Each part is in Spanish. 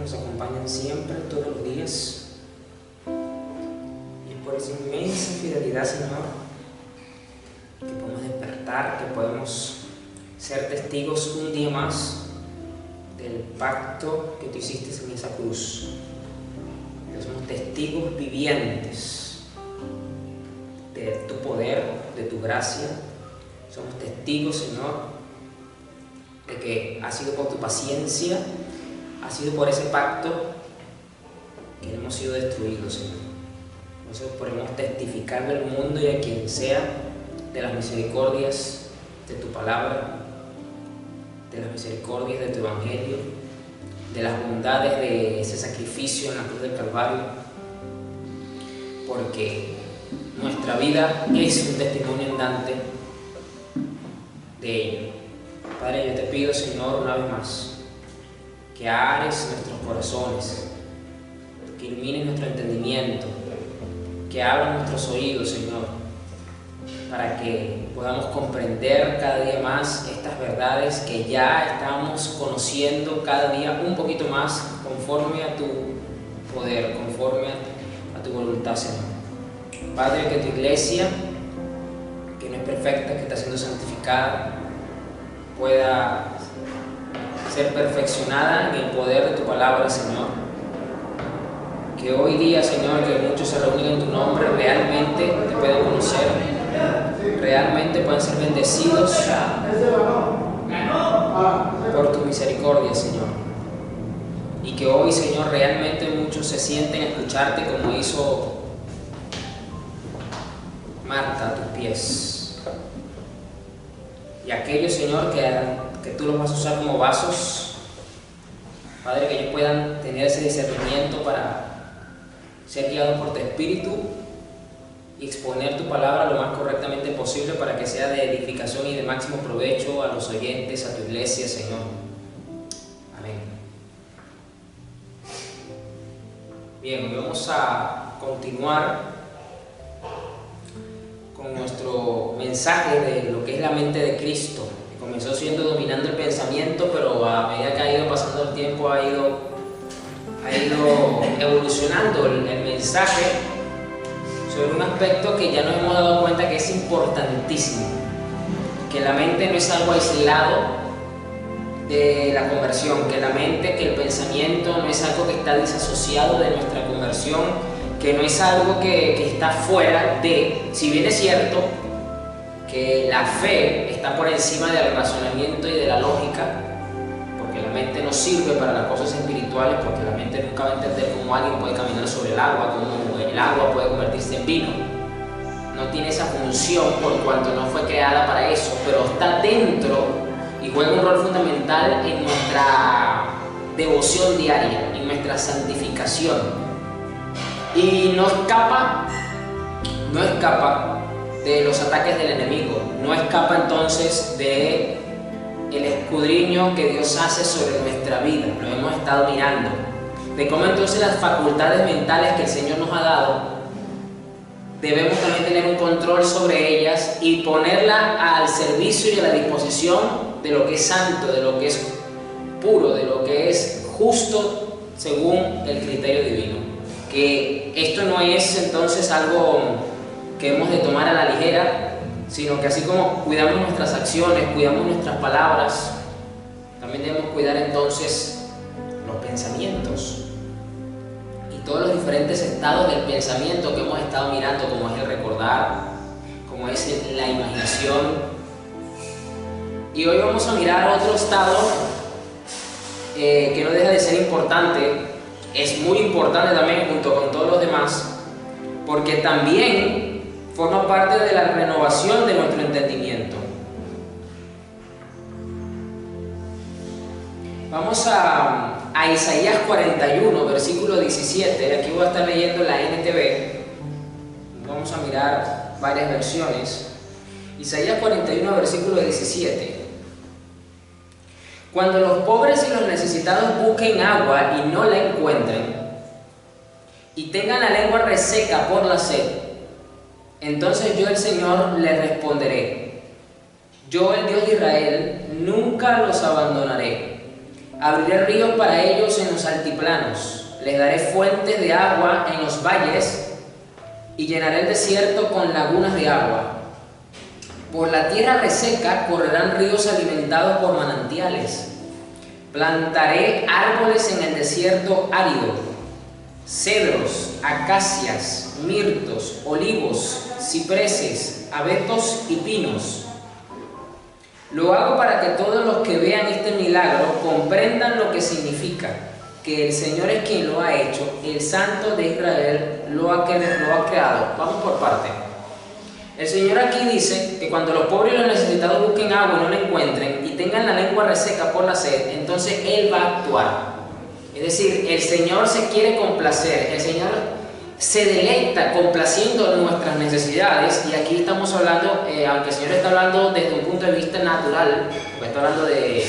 nos acompañan siempre, todos los días. Y por esa inmensa fidelidad, Señor, que podemos despertar, que podemos ser testigos un día más del pacto que tú hiciste en esa cruz. Que somos testigos vivientes de tu poder, de tu gracia. Somos testigos, Señor, de que ha sido por tu paciencia, ha sido por ese pacto que no hemos sido destruidos, Señor. Nosotros podemos testificarle al mundo y a quien sea de las misericordias de tu palabra, de las misericordias de tu evangelio, de las bondades de ese sacrificio en la cruz del Calvario, porque nuestra vida es un testimonio andante de ello. Padre, yo te pido, Señor, una vez más, que ares nuestros corazones, que ilumines nuestro entendimiento, que abras nuestros oídos, Señor, para que podamos comprender cada día más estas verdades que ya estamos conociendo cada día un poquito más, conforme a tu poder, conforme a tu voluntad, Señor. Padre, que tu iglesia, que no es perfecta, que está siendo santificada, pueda ser perfeccionada en el poder de tu palabra, Señor. Que hoy día, Señor, que muchos se reúnen en tu nombre, realmente te puedan conocer, realmente puedan ser bendecidos por tu misericordia, Señor. Y que hoy, Señor, realmente muchos se sienten a escucharte como hizo Marta a tus pies. Y aquellos, Señor, que tú los vas a usar como vasos, Padre, que ellos puedan tener ese discernimiento para ser guiados por tu Espíritu y exponer tu palabra lo más correctamente posible para que sea de edificación y de máximo provecho a los oyentes, a tu iglesia, Señor. Amén. Bien, hoy vamos a continuar con nuestro mensaje de lo que es la mente de Cristo, que comenzó siendo dominando el pensamiento, pero a medida que ha ido pasando el tiempo ha ido evolucionando el mensaje sobre un aspecto que ya nos hemos dado cuenta que es importantísimo, que la mente no es algo aislado de la conversión, que la mente, que el pensamiento no es algo que está disasociado de nuestra conversión, que no es algo que está fuera de, si bien es cierto que la fe está por encima del razonamiento y de la lógica, porque la mente no sirve para las cosas espirituales, porque la mente nunca va a entender cómo alguien puede caminar sobre el agua, cómo el agua puede convertirse en vino. No tiene esa función por cuanto no fue creada para eso, pero está dentro y juega un rol fundamental en nuestra devoción diaria, en nuestra santificación. Y no escapa de los ataques del enemigo, no escapa entonces de el escudriño que Dios hace sobre nuestra vida. Lo hemos estado mirando, de cómo entonces las facultades mentales que el Señor nos ha dado, debemos también tener un control sobre ellas y ponerla al servicio y a la disposición de lo que es santo, de lo que es puro, de lo que es justo según el criterio divino. Que esto no es entonces algo que hemos de tomar a la ligera, sino que así como cuidamos nuestras acciones, cuidamos nuestras palabras, también debemos cuidar entonces los pensamientos y todos los diferentes estados del pensamiento que hemos estado mirando, como es el recordar, como es la imaginación. Y hoy vamos a mirar otro estado que no deja de ser importante. Es muy importante también junto con todos los demás, porque también forma parte de la renovación de nuestro entendimiento. Vamos a Isaías 41, versículo 17. Aquí voy a estar leyendo la NTV. Vamos a mirar varias versiones. Isaías 41, versículo 17. Cuando los pobres y los necesitados busquen agua y no la encuentren, y tengan la lengua reseca por la sed, entonces yo, el Señor, les responderé. Yo, el Dios de Israel, nunca los abandonaré. Abriré ríos para ellos en los altiplanos, les daré fuentes de agua en los valles y llenaré el desierto con lagunas de agua. Por la tierra reseca correrán ríos alimentados por manantiales. Plantaré árboles en el desierto árido, cedros, acacias, mirtos, olivos, cipreses, abetos y pinos. Lo hago para que todos los que vean este milagro comprendan lo que significa, que el Señor es quien lo ha hecho, el Santo de Israel lo ha creado. Vamos por parte. El Señor aquí dice que cuando los pobres y los necesitados busquen agua y no la encuentren y tengan la lengua reseca por la sed, entonces Él va a actuar. Es decir, el Señor se quiere complacer, el Señor se deleita complaciendo nuestras necesidades, y aquí estamos hablando, aunque el Señor está hablando desde un punto de vista natural, porque está hablando de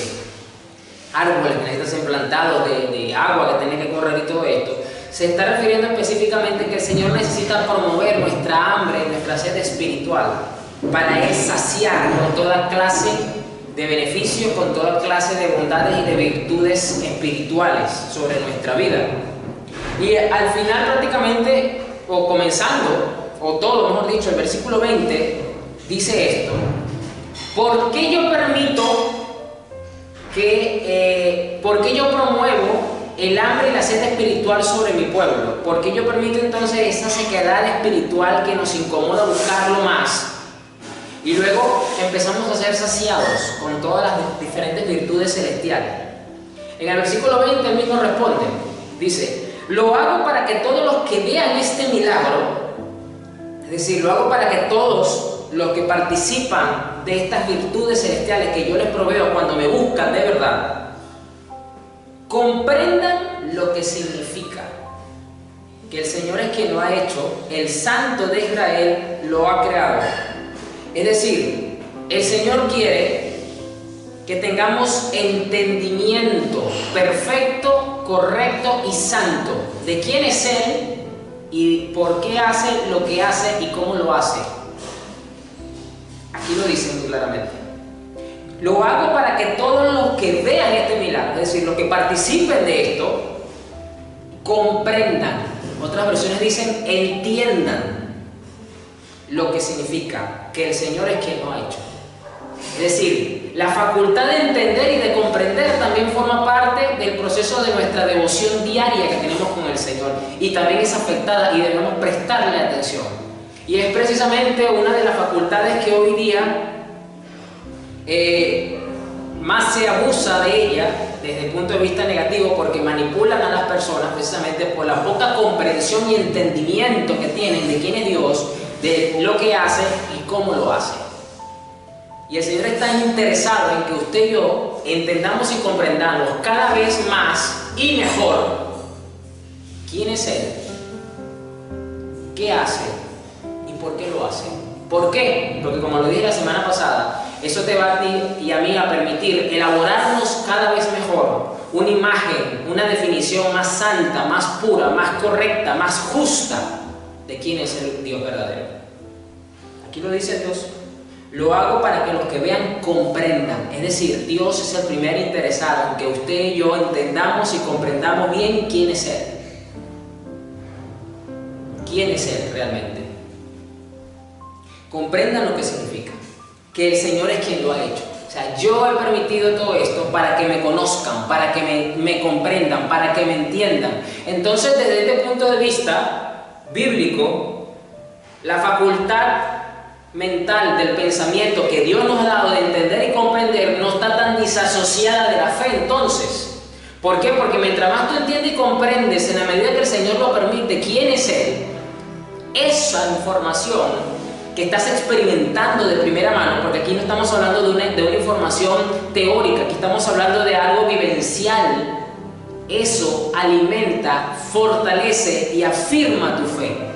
árboles que necesitan ser plantados, de agua que tiene que correr y todo esto, se está refiriendo específicamente que el Señor necesita promover nuestra hambre, nuestra sed espiritual, para Él saciar con toda clase de beneficios, con toda clase de bondades y de virtudes espirituales sobre nuestra vida. Y al final prácticamente, o comenzando, o todo, mejor dicho, el versículo 20 dice esto: ¿por qué yo permito por qué yo promuevo el hambre y la sed espiritual sobre mi pueblo? ¿Por qué yo permito entonces esa sequedad espiritual que nos incomoda buscarlo más? Y luego empezamos a ser saciados con todas las diferentes virtudes celestiales. En el versículo 20 él mismo responde, dice: lo hago para que todos los que vean este milagro, es decir, lo hago para que todos los que participan de estas virtudes celestiales que yo les proveo cuando me buscan de verdad, comprendan lo que significa, que el Señor es quien lo ha hecho, el Santo de Israel lo ha creado. Es decir, el Señor quiere que tengamos entendimiento perfecto, correcto y santo de quién es Él y por qué hace lo que hace y cómo lo hace. Aquí lo dice muy claramente. Lo hago para que todos los que vean este milagro, es decir, los que participen de esto, comprendan. Otras versiones dicen entiendan lo que significa que el Señor es quien lo ha hecho. Es decir, la facultad de entender y de comprender también forma parte del proceso de nuestra devoción diaria que tenemos con el Señor, y también es afectada y debemos prestarle atención. Y es precisamente una de las facultades que hoy día más se abusa de ella desde el punto de vista negativo, porque manipulan a las personas precisamente por la poca comprensión y entendimiento que tienen de quién es Dios, de lo que hace y cómo lo hace. Y el Señor está interesado en que usted y yo entendamos y comprendamos cada vez más y mejor quién es Él, qué hace y por qué lo hace. ¿Por qué? Porque, como lo dije la semana pasada, eso te va a ti y a mí a permitir elaborarnos cada vez mejor una imagen, una definición más santa, más pura, más correcta, más justa de quién es el Dios verdadero. Aquí lo dice Dios. Lo hago para que los que vean comprendan. Es decir, Dios es el primer interesado en que usted y yo entendamos y comprendamos bien quién es Él. ¿Quién es Él realmente? Comprendan lo que significa. Que el Señor es quien lo ha hecho. O sea, yo he permitido todo esto para que me conozcan, para que me comprendan, para que me entiendan. Entonces, desde este punto de vista bíblico, la facultad mental del pensamiento que Dios nos ha dado de entender y comprender no está tan disasociada de la fe. Entonces, ¿por qué? Porque mientras más tú entiendes y comprendes, en la medida que el Señor lo permite, quién es Él, esa información que estás experimentando de primera mano, porque aquí no estamos hablando de una información teórica, aquí estamos hablando de algo vivencial, eso alimenta, fortalece y afirma tu fe.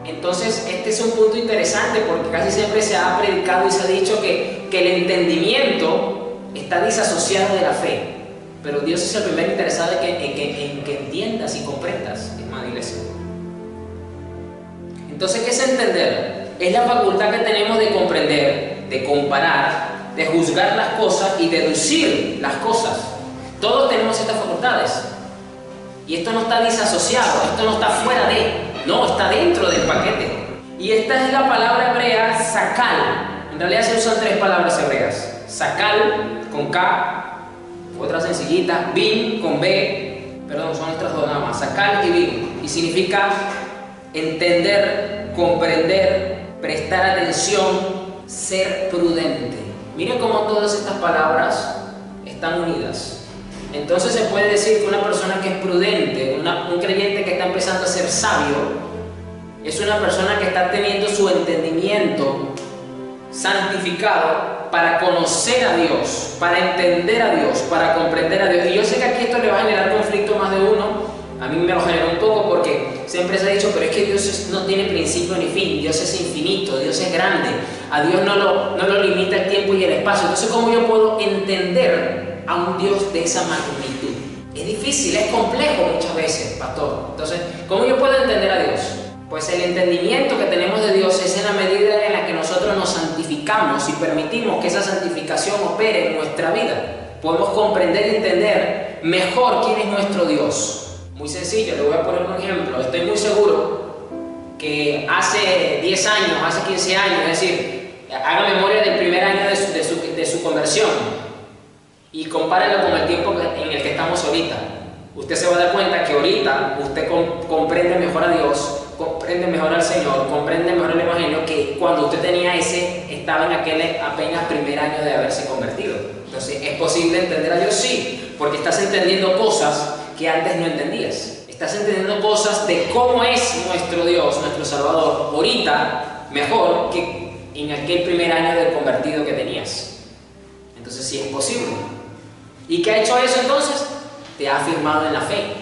Entonces, este es un punto interesante, porque casi siempre se ha predicado y se ha dicho que el entendimiento está disasociado de la fe, pero Dios es el primer interesado en que entiendas y comprendas, hermana iglesia. Entonces, ¿qué es entender? Es la facultad que tenemos de comprender, de comparar, de juzgar las cosas y deducir las cosas. Todos tenemos estas facultades. Y esto no está disasociado, esto no está fuera de, no, está dentro del paquete. Y esta es la palabra hebrea sakal. En realidad se usan 3 palabras hebreas. Sakal con K, otra sencillita, bin con B, perdón, son estas 2 nada más, sakal y bin. Y significa entender, comprender, prestar atención, ser prudente. Miren cómo todas estas palabras están unidas. Entonces se puede decir que una persona que es prudente, un creyente que está empezando a ser sabio, es una persona que está teniendo su entendimiento santificado para conocer a Dios, para entender a Dios, para comprender a Dios. Y yo sé que aquí esto le va a generar conflicto a más de uno. A mí me lo generó un poco porque siempre se ha dicho, pero es que Dios no tiene principio ni fin, Dios es infinito, Dios es grande, a Dios no lo limita el tiempo y el espacio. Entonces, ¿cómo yo puedo entender a un Dios de esa magnitud? Es difícil, es complejo muchas veces, pastor. Entonces, ¿cómo yo puedo entender a Dios? Pues el entendimiento que tenemos de Dios es en la medida en la que nosotros nos santificamos y permitimos que esa santificación opere en nuestra vida. Podemos comprender y entender mejor quién es nuestro Dios. Muy sencillo, le voy a poner un ejemplo. Estoy muy seguro que hace 10 años, hace 15 años, es decir, haga memoria del primer año de su conversión y compárelo con el tiempo en el que estamos ahorita. Usted se va a dar cuenta que ahorita usted comprende mejor a Dios, comprende mejor al Señor, comprende mejor el Evangelio que cuando usted estaba en aquel apenas primer año de haberse convertido. Entonces, ¿es posible entender a Dios? Sí, porque estás entendiendo cosas que antes no entendías. Estás entendiendo cosas de cómo es nuestro Dios, nuestro Salvador, ahorita mejor que en aquel primer año del convertido que tenías. Entonces sí es posible. ¿Y qué ha hecho eso entonces? Te ha afirmado en la fe,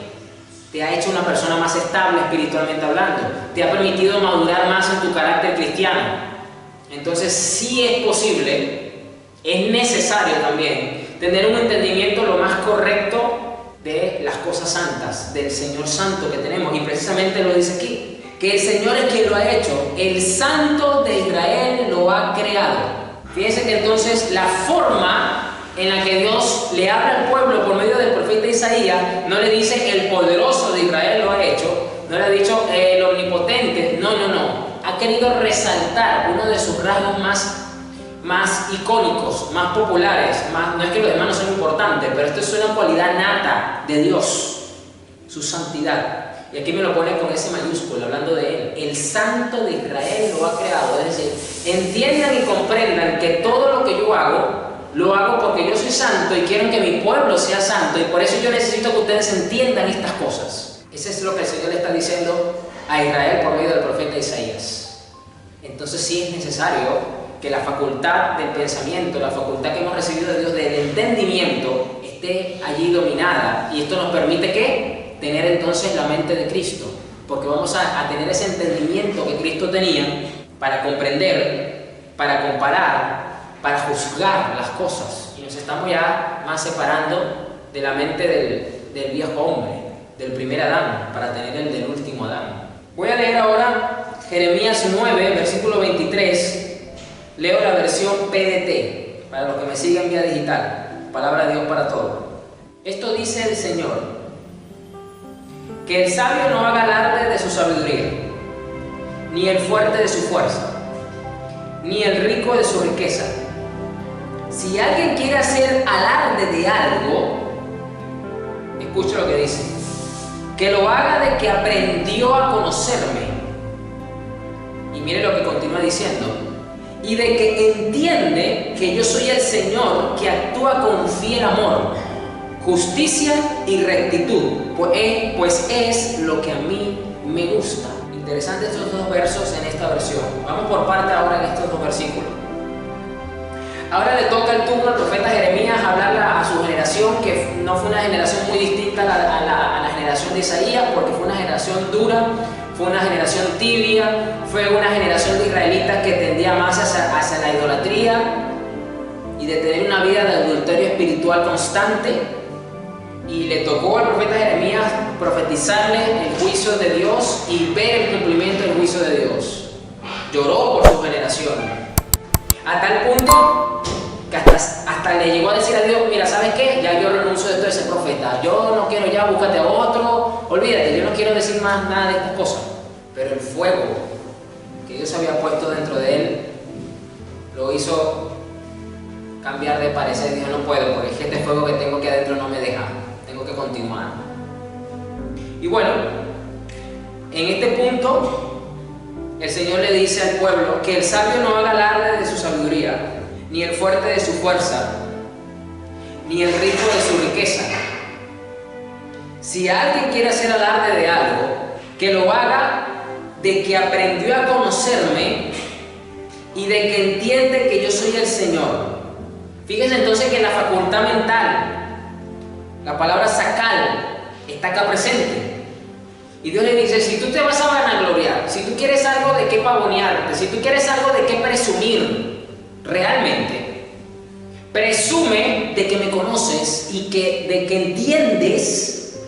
te ha hecho una persona más estable espiritualmente hablando, te ha permitido madurar más en tu carácter cristiano. Entonces sí es posible, es necesario también tener un entendimiento lo más correcto de las cosas santas, del Señor Santo que tenemos. Y precisamente lo dice aquí, que el Señor es quien lo ha hecho, el Santo de Israel lo ha creado. Fíjense que entonces la forma en la que Dios le habla al pueblo por medio del profeta Isaías, no le dice el poderoso de Israel lo ha hecho, no le ha dicho el omnipotente, no. Ha querido resaltar uno de sus rasgos más icónicos, más populares, no es que los demás no sean importantes, pero esto es una cualidad nata de Dios, su santidad. Y aquí me lo pone con ese mayúsculo, hablando de Él. El Santo de Israel lo ha creado. Es decir, entiendan y comprendan que todo lo que yo hago, lo hago porque yo soy santo y quiero que mi pueblo sea santo. Y por eso yo necesito que ustedes entiendan estas cosas. Eso es lo que el Señor le está diciendo a Israel por medio del profeta Isaías. Entonces sí es necesario que la facultad del pensamiento, la facultad que hemos recibido de Dios del entendimiento esté allí dominada, y esto nos permite ¿qué? Tener entonces la mente de Cristo, porque vamos a tener ese entendimiento que Cristo tenía para comprender, para comparar, para juzgar las cosas, y nos estamos ya más separando de la mente del viejo hombre, del primer Adán, para tener el del último Adán. Voy a leer ahora Jeremías 9, versículo 23. Leo la versión PDT, para los que me siguen vía digital. Palabra de Dios para todos. Esto dice el Señor: que el sabio no haga alarde de su sabiduría, ni el fuerte de su fuerza, ni el rico de su riqueza. Si alguien quiere hacer alarde de algo, escucha lo que dice: que lo haga de que aprendió a conocerme. Y mire lo que continúa diciendo: y de que entiende que yo soy el Señor que actúa con fiel amor, justicia y rectitud, pues es lo que a mí me gusta. Interesante estos 2 versos en esta versión. Vamos por parte ahora en estos 2 versículos. Ahora le toca el turno al profeta Jeremías hablarle a su generación, que no fue una generación muy distinta a la generación de Isaías, porque fue una generación dura, fue una generación tibia, fue una generación de israelitas que tendía más hacia la idolatría y de tener una vida de adulterio espiritual constante. Y le tocó al profeta Jeremías profetizarle el juicio de Dios y ver el cumplimiento del juicio de Dios. Lloró por su generación, a tal punto que hasta le llegó a decir a Dios, mira, ¿sabes qué? Ya yo renuncio de esto de ser profeta, yo no quiero ya, búscate a otro, olvídate, yo no quiero decir más nada de estas cosas. Pero el fuego que Dios había puesto dentro de él lo hizo cambiar de parecer. Dijo, no puedo, porque es que este fuego que tengo aquí adentro no me deja, tengo que continuar. Y bueno, en este punto el Señor le dice al pueblo que el sabio no haga alarde de su sabiduría, ni el fuerte de su fuerza, ni el rico de su riqueza. Si alguien quiere hacer alarde de algo, que lo haga de que aprendió a conocerme y de que entiende que yo soy el Señor. Fíjense entonces que la facultad mental, la palabra sacal, está acá presente. Y Dios le dice, si tú te vas a vanagloriar, si tú quieres algo de qué pavonearte, si tú quieres algo de qué presumir, realmente, presume de que me conoces y de que entiendes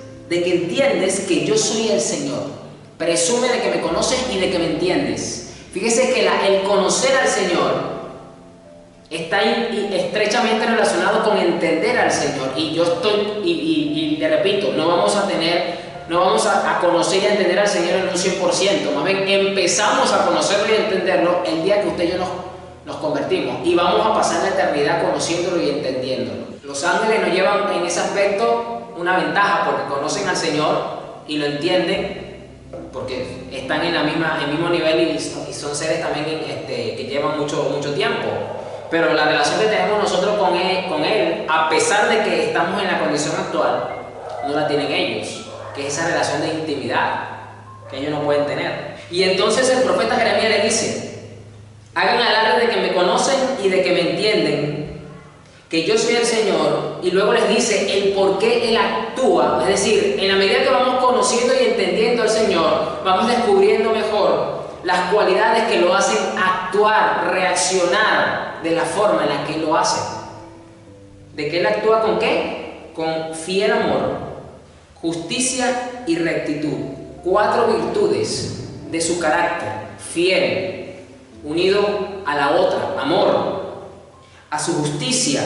que yo soy el Señor. Presume de que me conoces y de que me entiendes. Fíjese que el conocer al Señor está estrechamente relacionado con entender al Señor. Y yo estoy, y le repito, no vamos a conocer y a entender al Señor en un 100%. Más bien, empezamos a conocerlo y a entenderlo el día que usted y yo nos convertimos. Y vamos a pasar la eternidad conociéndolo y entendiéndolo. Los ángeles nos llevan en ese aspecto una ventaja porque conocen al Señor y lo entienden, porque están en el mismo nivel y son seres también que llevan mucho tiempo. Pero la relación que tenemos nosotros con él, a pesar de que estamos en la condición actual, no la tienen ellos, que es esa relación de intimidad que ellos no pueden tener. Y entonces el profeta Jeremías le dice, hagan alarde de que me conocen y de que me entienden, que yo soy el Señor, y luego les dice el por qué Él actúa. Es decir, en la medida que vamos conociendo y entendiendo al Señor, vamos descubriendo mejor las cualidades que lo hacen actuar, reaccionar de la forma en la que Él lo hace. ¿De que Él actúa con qué? Con fiel amor, justicia y rectitud. 4 virtudes de su carácter: fiel, unido a la otra, amor, a su justicia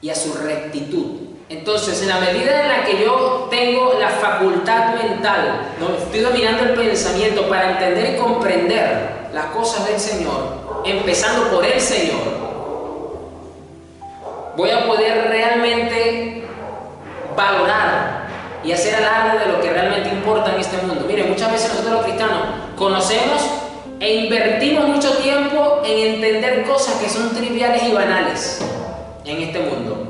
y a su rectitud. Entonces, en la medida en la que yo tengo la facultad mental, ¿no? Estoy dominando el pensamiento para entender y comprender las cosas del Señor, empezando por el Señor, voy a poder realmente valorar y hacer alarde de lo que realmente importa en este mundo. Mire, muchas veces nosotros los cristianos conocemos e invertimos mucho tiempo en entender cosas que son triviales y banales en este mundo,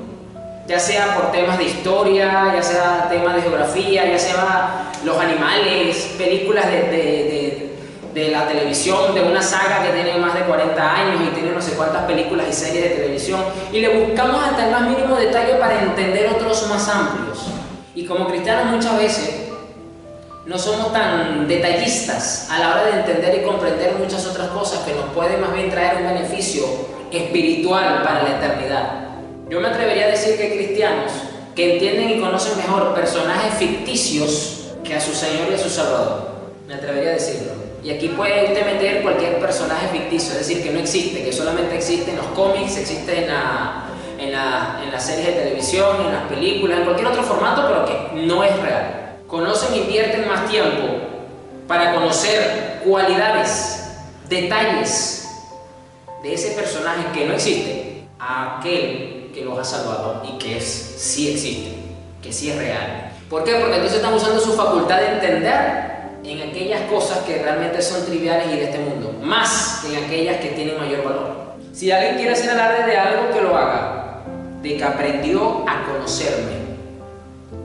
ya sea por temas de historia, ya sea temas de geografía, ya sea los animales, películas de la televisión, de una saga que tiene más de 40 años y tiene no sé cuántas películas y series de televisión, y le buscamos hasta el más mínimo detalle para entender otros más amplios. Y como cristianos muchas veces no somos tan detallistas a la hora de entender y comprender muchas otras cosas que nos pueden más bien traer un beneficio espiritual para la eternidad. Yo me atrevería a decir que hay cristianos que entienden y conocen mejor personajes ficticios que a su Señor y a su Salvador. Me atrevería a decirlo. Y aquí puede usted meter cualquier personaje ficticio, es decir, que no existe, que solamente existe en los cómics, existe en las series de televisión, en las películas, en cualquier otro formato, pero que no es real. Conocen e invierten más tiempo para conocer cualidades, detalles de ese personaje que no existe, a aquel que los ha salvado y que sí existe, que sí es real. ¿Por qué? Porque entonces están usando su facultad de entender en aquellas cosas que realmente son triviales y de este mundo, más que en aquellas que tienen mayor valor. Si alguien quiere hacer alarde de algo, que lo haga, de que aprendió a conocerme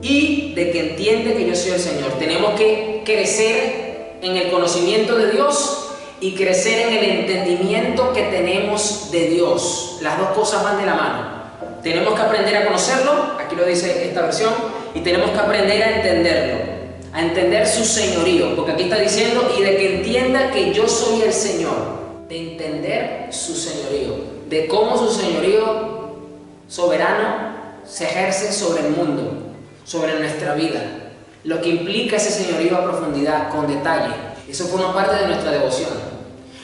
y de que entiende que yo soy el Señor. Tenemos que crecer en el conocimiento de Dios y crecer en el entendimiento que tenemos de Dios. Las dos cosas van de la mano. Tenemos que aprender a conocerlo, aquí lo dice esta versión, y tenemos que aprender a entenderlo, a entender su señorío, porque aquí está diciendo, y de que entienda que yo soy el Señor, de entender su señorío, de cómo su señorío soberano se ejerce sobre el mundo, sobre nuestra vida, lo que implica ese señorío a profundidad, con detalle. Eso forma parte de nuestra devoción.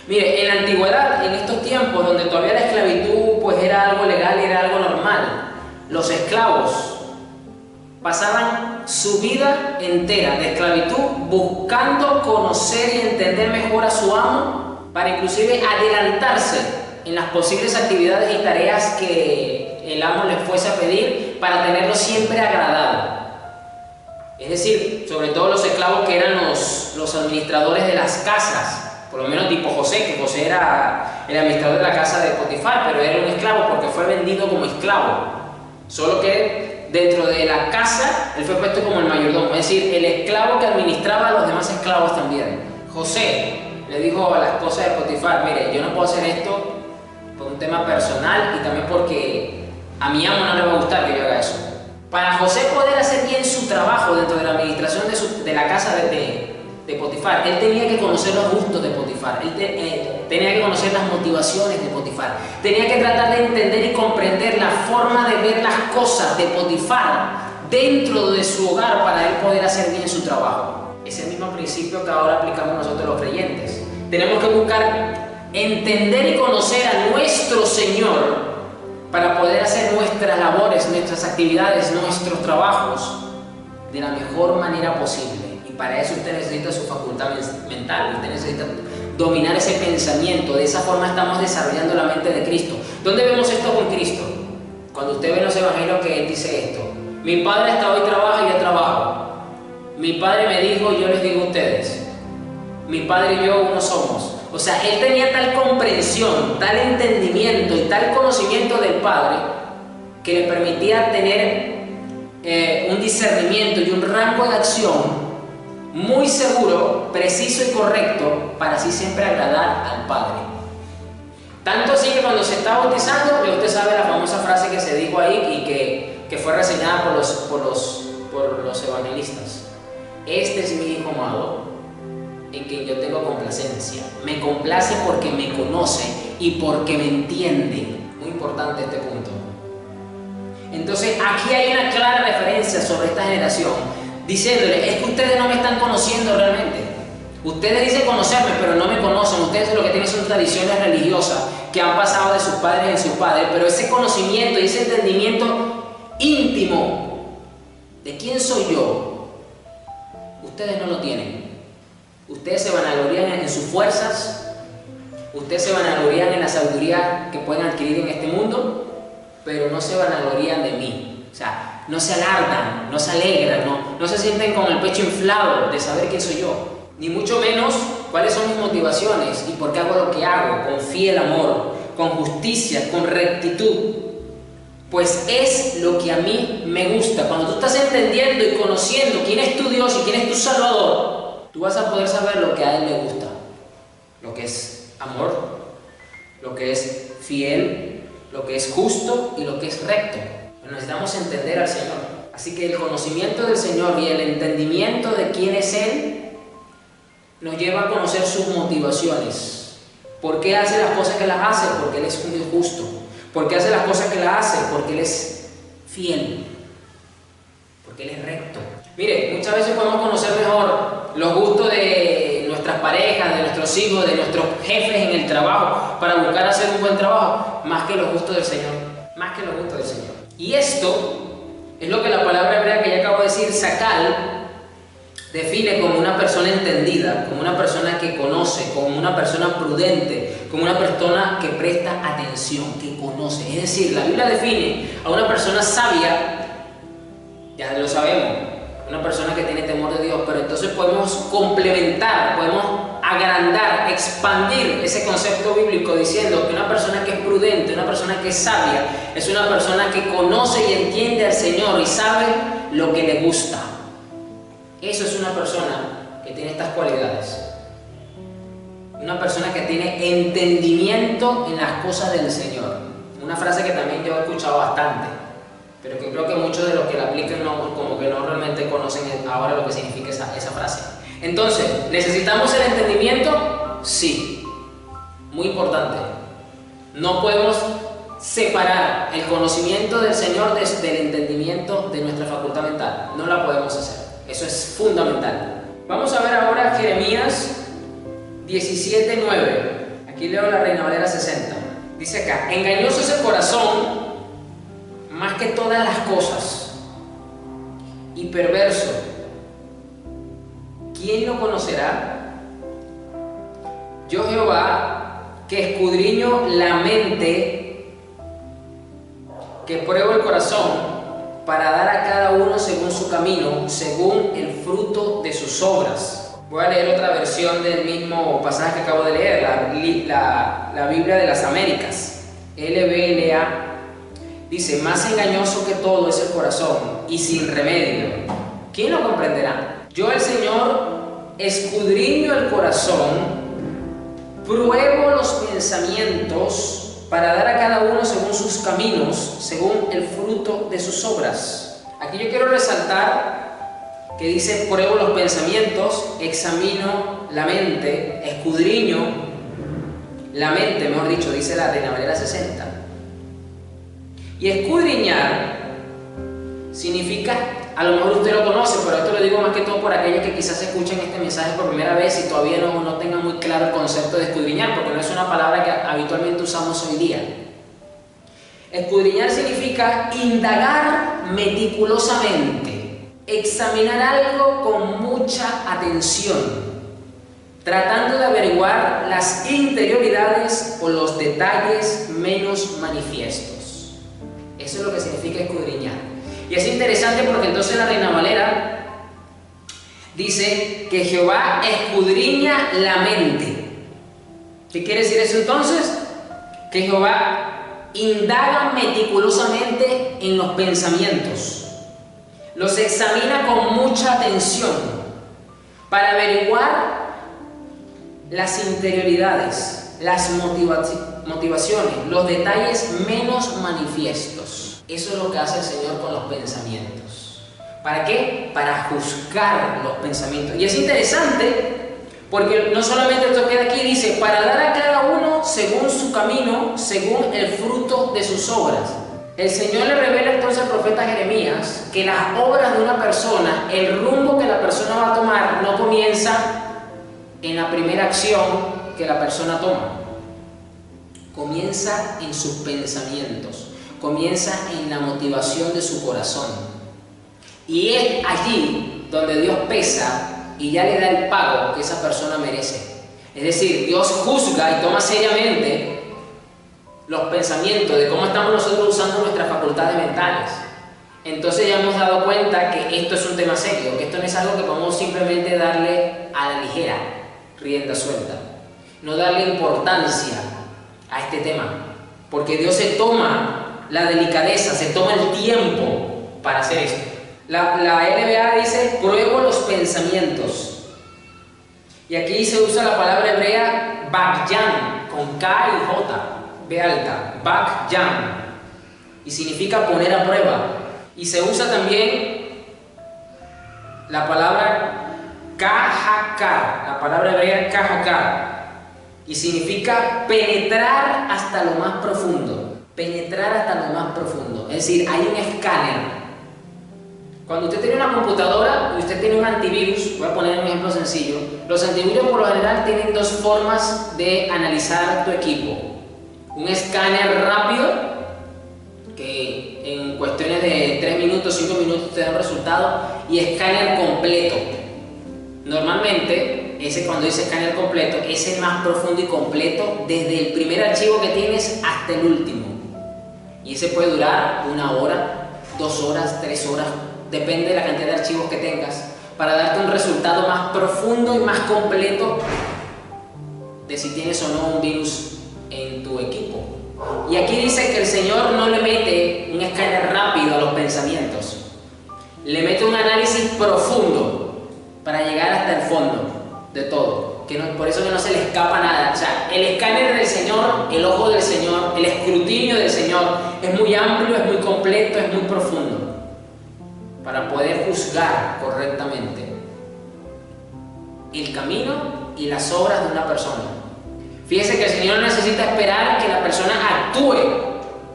Mire, en la antigüedad, en estos tiempos donde todavía la esclavitud pues era algo legal, era algo normal, los esclavos pasaban su vida entera de esclavitud buscando conocer y entender mejor a su amo para inclusive adelantarse en las posibles actividades y tareas que el amo les fuese a pedir para tenerlo siempre agradado. Es decir, sobre todo los esclavos que eran los administradores de las casas, por lo menos tipo José, que José era el administrador de la casa de Potifar, pero era un esclavo porque fue vendido como esclavo. Solo que dentro de la casa él fue puesto como el mayordomo, es decir, el esclavo que administraba a los demás esclavos también. José le dijo a la esposa de Potifar: mire, yo no puedo hacer esto por un tema personal y también porque a mi amo no le va a gustar que yo haga eso. Para José poder hacer bien su trabajo dentro de la administración de la casa de Potifar, él tenía que conocer los gustos de Potifar, él tenía que conocer las motivaciones de Potifar, tenía que tratar de entender y comprender la forma de ver las cosas de Potifar dentro de su hogar para él poder hacer bien su trabajo. Es el mismo principio que ahora aplicamos nosotros los creyentes. Tenemos que buscar entender y conocer a nuestro Señor para poder hacer nuestras labores, nuestras actividades, nuestros trabajos de la mejor manera posible. Y para eso usted necesita su facultad mental, usted necesita dominar ese pensamiento. De esa forma estamos desarrollando la mente de Cristo. ¿Dónde vemos esto con Cristo? Cuando usted ve en los evangelios que Él dice esto: mi Padre hasta hoy trabaja y yo trabajo. Mi Padre me dijo y yo les digo a ustedes. Mi Padre y yo uno somos. O sea, Él tenía tal comprensión, tal entendimiento y tal conocimiento del Padre que le permitía tener un discernimiento y un rango de acción muy seguro, preciso y correcto para así siempre agradar al Padre. Tanto así que cuando se está bautizando, ya usted sabe la famosa frase que se dijo ahí y que fue reseñada por los evangelistas: este es mi Hijo amado, en que yo tengo complacencia. Me complace porque me conoce y porque me entiende. Muy importante este punto. Entonces aquí hay una clara referencia sobre esta generación, diciéndole: es que ustedes no me están conociendo realmente. Ustedes dicen conocerme, pero no me conocen. Ustedes lo que tienen son tradiciones religiosas que han pasado de sus padres en sus padres, pero ese conocimiento y ese entendimiento íntimo de quién soy yo, ustedes no lo tienen. Ustedes se vanaglorían en sus fuerzas, ustedes se vanaglorían en la sabiduría que pueden adquirir en este mundo, pero no se vanaglorían de mí. O sea, no se alardan, no se alegran, no se sienten con el pecho inflado de saber quién soy yo. Ni mucho menos cuáles son mis motivaciones y por qué hago lo que hago, con fiel amor, con justicia, con rectitud. Pues es lo que a mí me gusta. Cuando tú estás entendiendo y conociendo quién es tu Dios y quién es tu Salvador, tú vas a poder saber lo que a Él le gusta, lo que es amor, lo que es fiel, lo que es justo y lo que es recto. Pero necesitamos entender al Señor. Así que el conocimiento del Señor y el entendimiento de quién es Él nos lleva a conocer sus motivaciones. ¿Por qué hace las cosas que las hace? Porque Él es un Dios justo. ¿Por qué hace las cosas que las hace? Porque Él es fiel, porque Él es recto. Mire, muchas veces podemos conocer mejor los gustos de nuestras parejas, de nuestros hijos, de nuestros jefes en el trabajo, para buscar hacer un buen trabajo, más que los gustos del Señor, más que los gustos del Señor. Y esto es lo que la palabra hebrea que ya acabo de decir, sakal, define como una persona entendida, como una persona que conoce, como una persona prudente, como una persona que presta atención, que conoce. Es decir, la Biblia define a una persona sabia, ya lo sabemos, una persona que tiene temor de Dios, pero entonces podemos complementar, podemos agrandar, expandir ese concepto bíblico diciendo que una persona que es prudente, una persona que es sabia, es una persona que conoce y entiende al Señor y sabe lo que le gusta. Eso es una persona que tiene estas cualidades. Una persona que tiene entendimiento en las cosas del Señor. Una frase que también yo he escuchado bastante, pero que creo que muchos de los que la aplican como que no realmente conocen ahora lo que significa esa frase. Entonces, ¿necesitamos el entendimiento? Sí, muy importante. No podemos separar el conocimiento del Señor del entendimiento de nuestra facultad mental. No la podemos hacer. Eso es fundamental. Vamos a ver ahora Jeremías 17:9. Aquí leo la Reina Valera 60. Dice acá: engañoso es el corazón más que todas las cosas, y perverso, ¿quién lo conocerá? Yo, Jehová, que escudriño la mente, que pruebo el corazón, para dar a cada uno según su camino, según el fruto de sus obras. Voy a leer otra versión del mismo pasaje que acabo de leer, la Biblia de las Américas, LBLA. Dice: más engañoso que todo es el corazón y sin remedio, ¿quién lo comprenderá? Yo, el Señor, escudriño el corazón, pruebo los pensamientos, para dar a cada uno según sus caminos, según el fruto de sus obras. Aquí yo quiero resaltar que dice: pruebo los pensamientos, examino la mente, escudriño la mente, mejor dicho, dice la Reina Valera 60. Y escudriñar significa, a lo mejor usted lo conoce, pero esto lo digo más que todo por aquellos que quizás escuchen este mensaje por primera vez y todavía no tengan muy claro el concepto de escudriñar, porque no es una palabra que habitualmente usamos hoy día. Escudriñar significa indagar meticulosamente, examinar algo con mucha atención, tratando de averiguar las interioridades o los detalles menos manifiestos. Eso es lo que significa escudriñar. Y es interesante porque entonces la Reina Valera dice que Jehová escudriña la mente. ¿Qué quiere decir eso entonces? Que Jehová indaga meticulosamente en los pensamientos, los examina con mucha atención para averiguar las interioridades, las motivaciones, los detalles menos manifiestos. Eso es lo que hace el Señor con los pensamientos. ¿Para qué? Para juzgar los pensamientos. Y es interesante porque no solamente esto queda aquí, dice: para dar a cada uno según su camino, según el fruto de sus obras. El Señor le revela entonces al profeta Jeremías que las obras de una persona, el rumbo que la persona va a tomar, no comienza en la primera acción que la persona toma. Comienza en sus pensamientos, comienza en la motivación de su corazón. Y es allí donde Dios pesa y ya le da el pago que esa persona merece. Es decir, Dios juzga y toma seriamente los pensamientos de cómo estamos nosotros usando nuestras facultades mentales. Entonces ya hemos dado cuenta que esto es un tema serio, que esto no es algo que podemos simplemente darle a la ligera, rienda suelta, no darle importancia a este tema, porque Dios se toma la delicadeza, se toma el tiempo para hacer esto. La LBA dice: pruebo los pensamientos, y aquí se usa la palabra hebrea bakyan, con K y J, B alta, bakyan, y significa poner a prueba. Y se usa también la palabra kahakar, la palabra hebrea kahakar, y significa penetrar hasta lo más profundo. Penetrar hasta lo más profundo. Es decir, hay un escáner. Cuando usted tiene una computadora y usted tiene un antivirus, voy a poner un ejemplo sencillo. Los antivirus por lo general tienen dos formas de analizar tu equipo. Un escáner rápido, que en cuestiones de 3 minutos, 5 minutos te da un resultado, y escáner completo. Normalmente, cuando dice escáner completo, es el más profundo y completo desde el primer archivo que tienes hasta el último. Y ese puede durar 1 hora, 2 horas, 3 horas, depende de la cantidad de archivos que tengas, para darte un resultado más profundo y más completo de si tienes o no un virus en tu equipo. Y aquí dice que el Señor no le mete un escáner rápido a los pensamientos, le mete un análisis profundo para llegar hasta el fondo de todo, que no, por eso que no se le escapa nada. O sea, el escáner del Señor, el ojo del Señor, el escrutinio del Señor es muy amplio, es muy completo, es muy profundo, para poder juzgar correctamente el camino y las obras de una persona. Fíjese que el Señor no necesita esperar que la persona actúe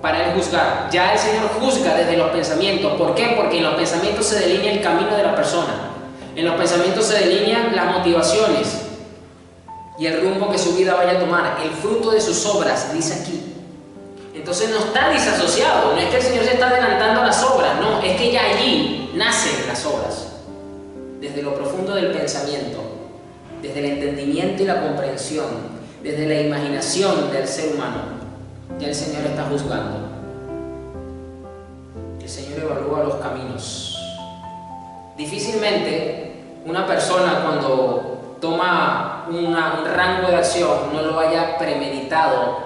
para Él juzgar. Ya el Señor juzga desde los pensamientos. ¿Por qué? Porque en los pensamientos se delinea el camino de la persona. En los pensamientos se delinean las motivaciones. y el rumbo que su vida vaya a tomar, el fruto de sus obras, dice aquí. Entonces no está disasociado, no es que el Señor se está adelantando a las obras, no, es que ya allí nacen las obras, desde lo profundo del pensamiento, desde el entendimiento y la comprensión, desde la imaginación del ser humano. Ya el Señor está juzgando. El Señor evalúa los caminos. Difícilmente una persona cuando toma un rango de acción no lo haya premeditado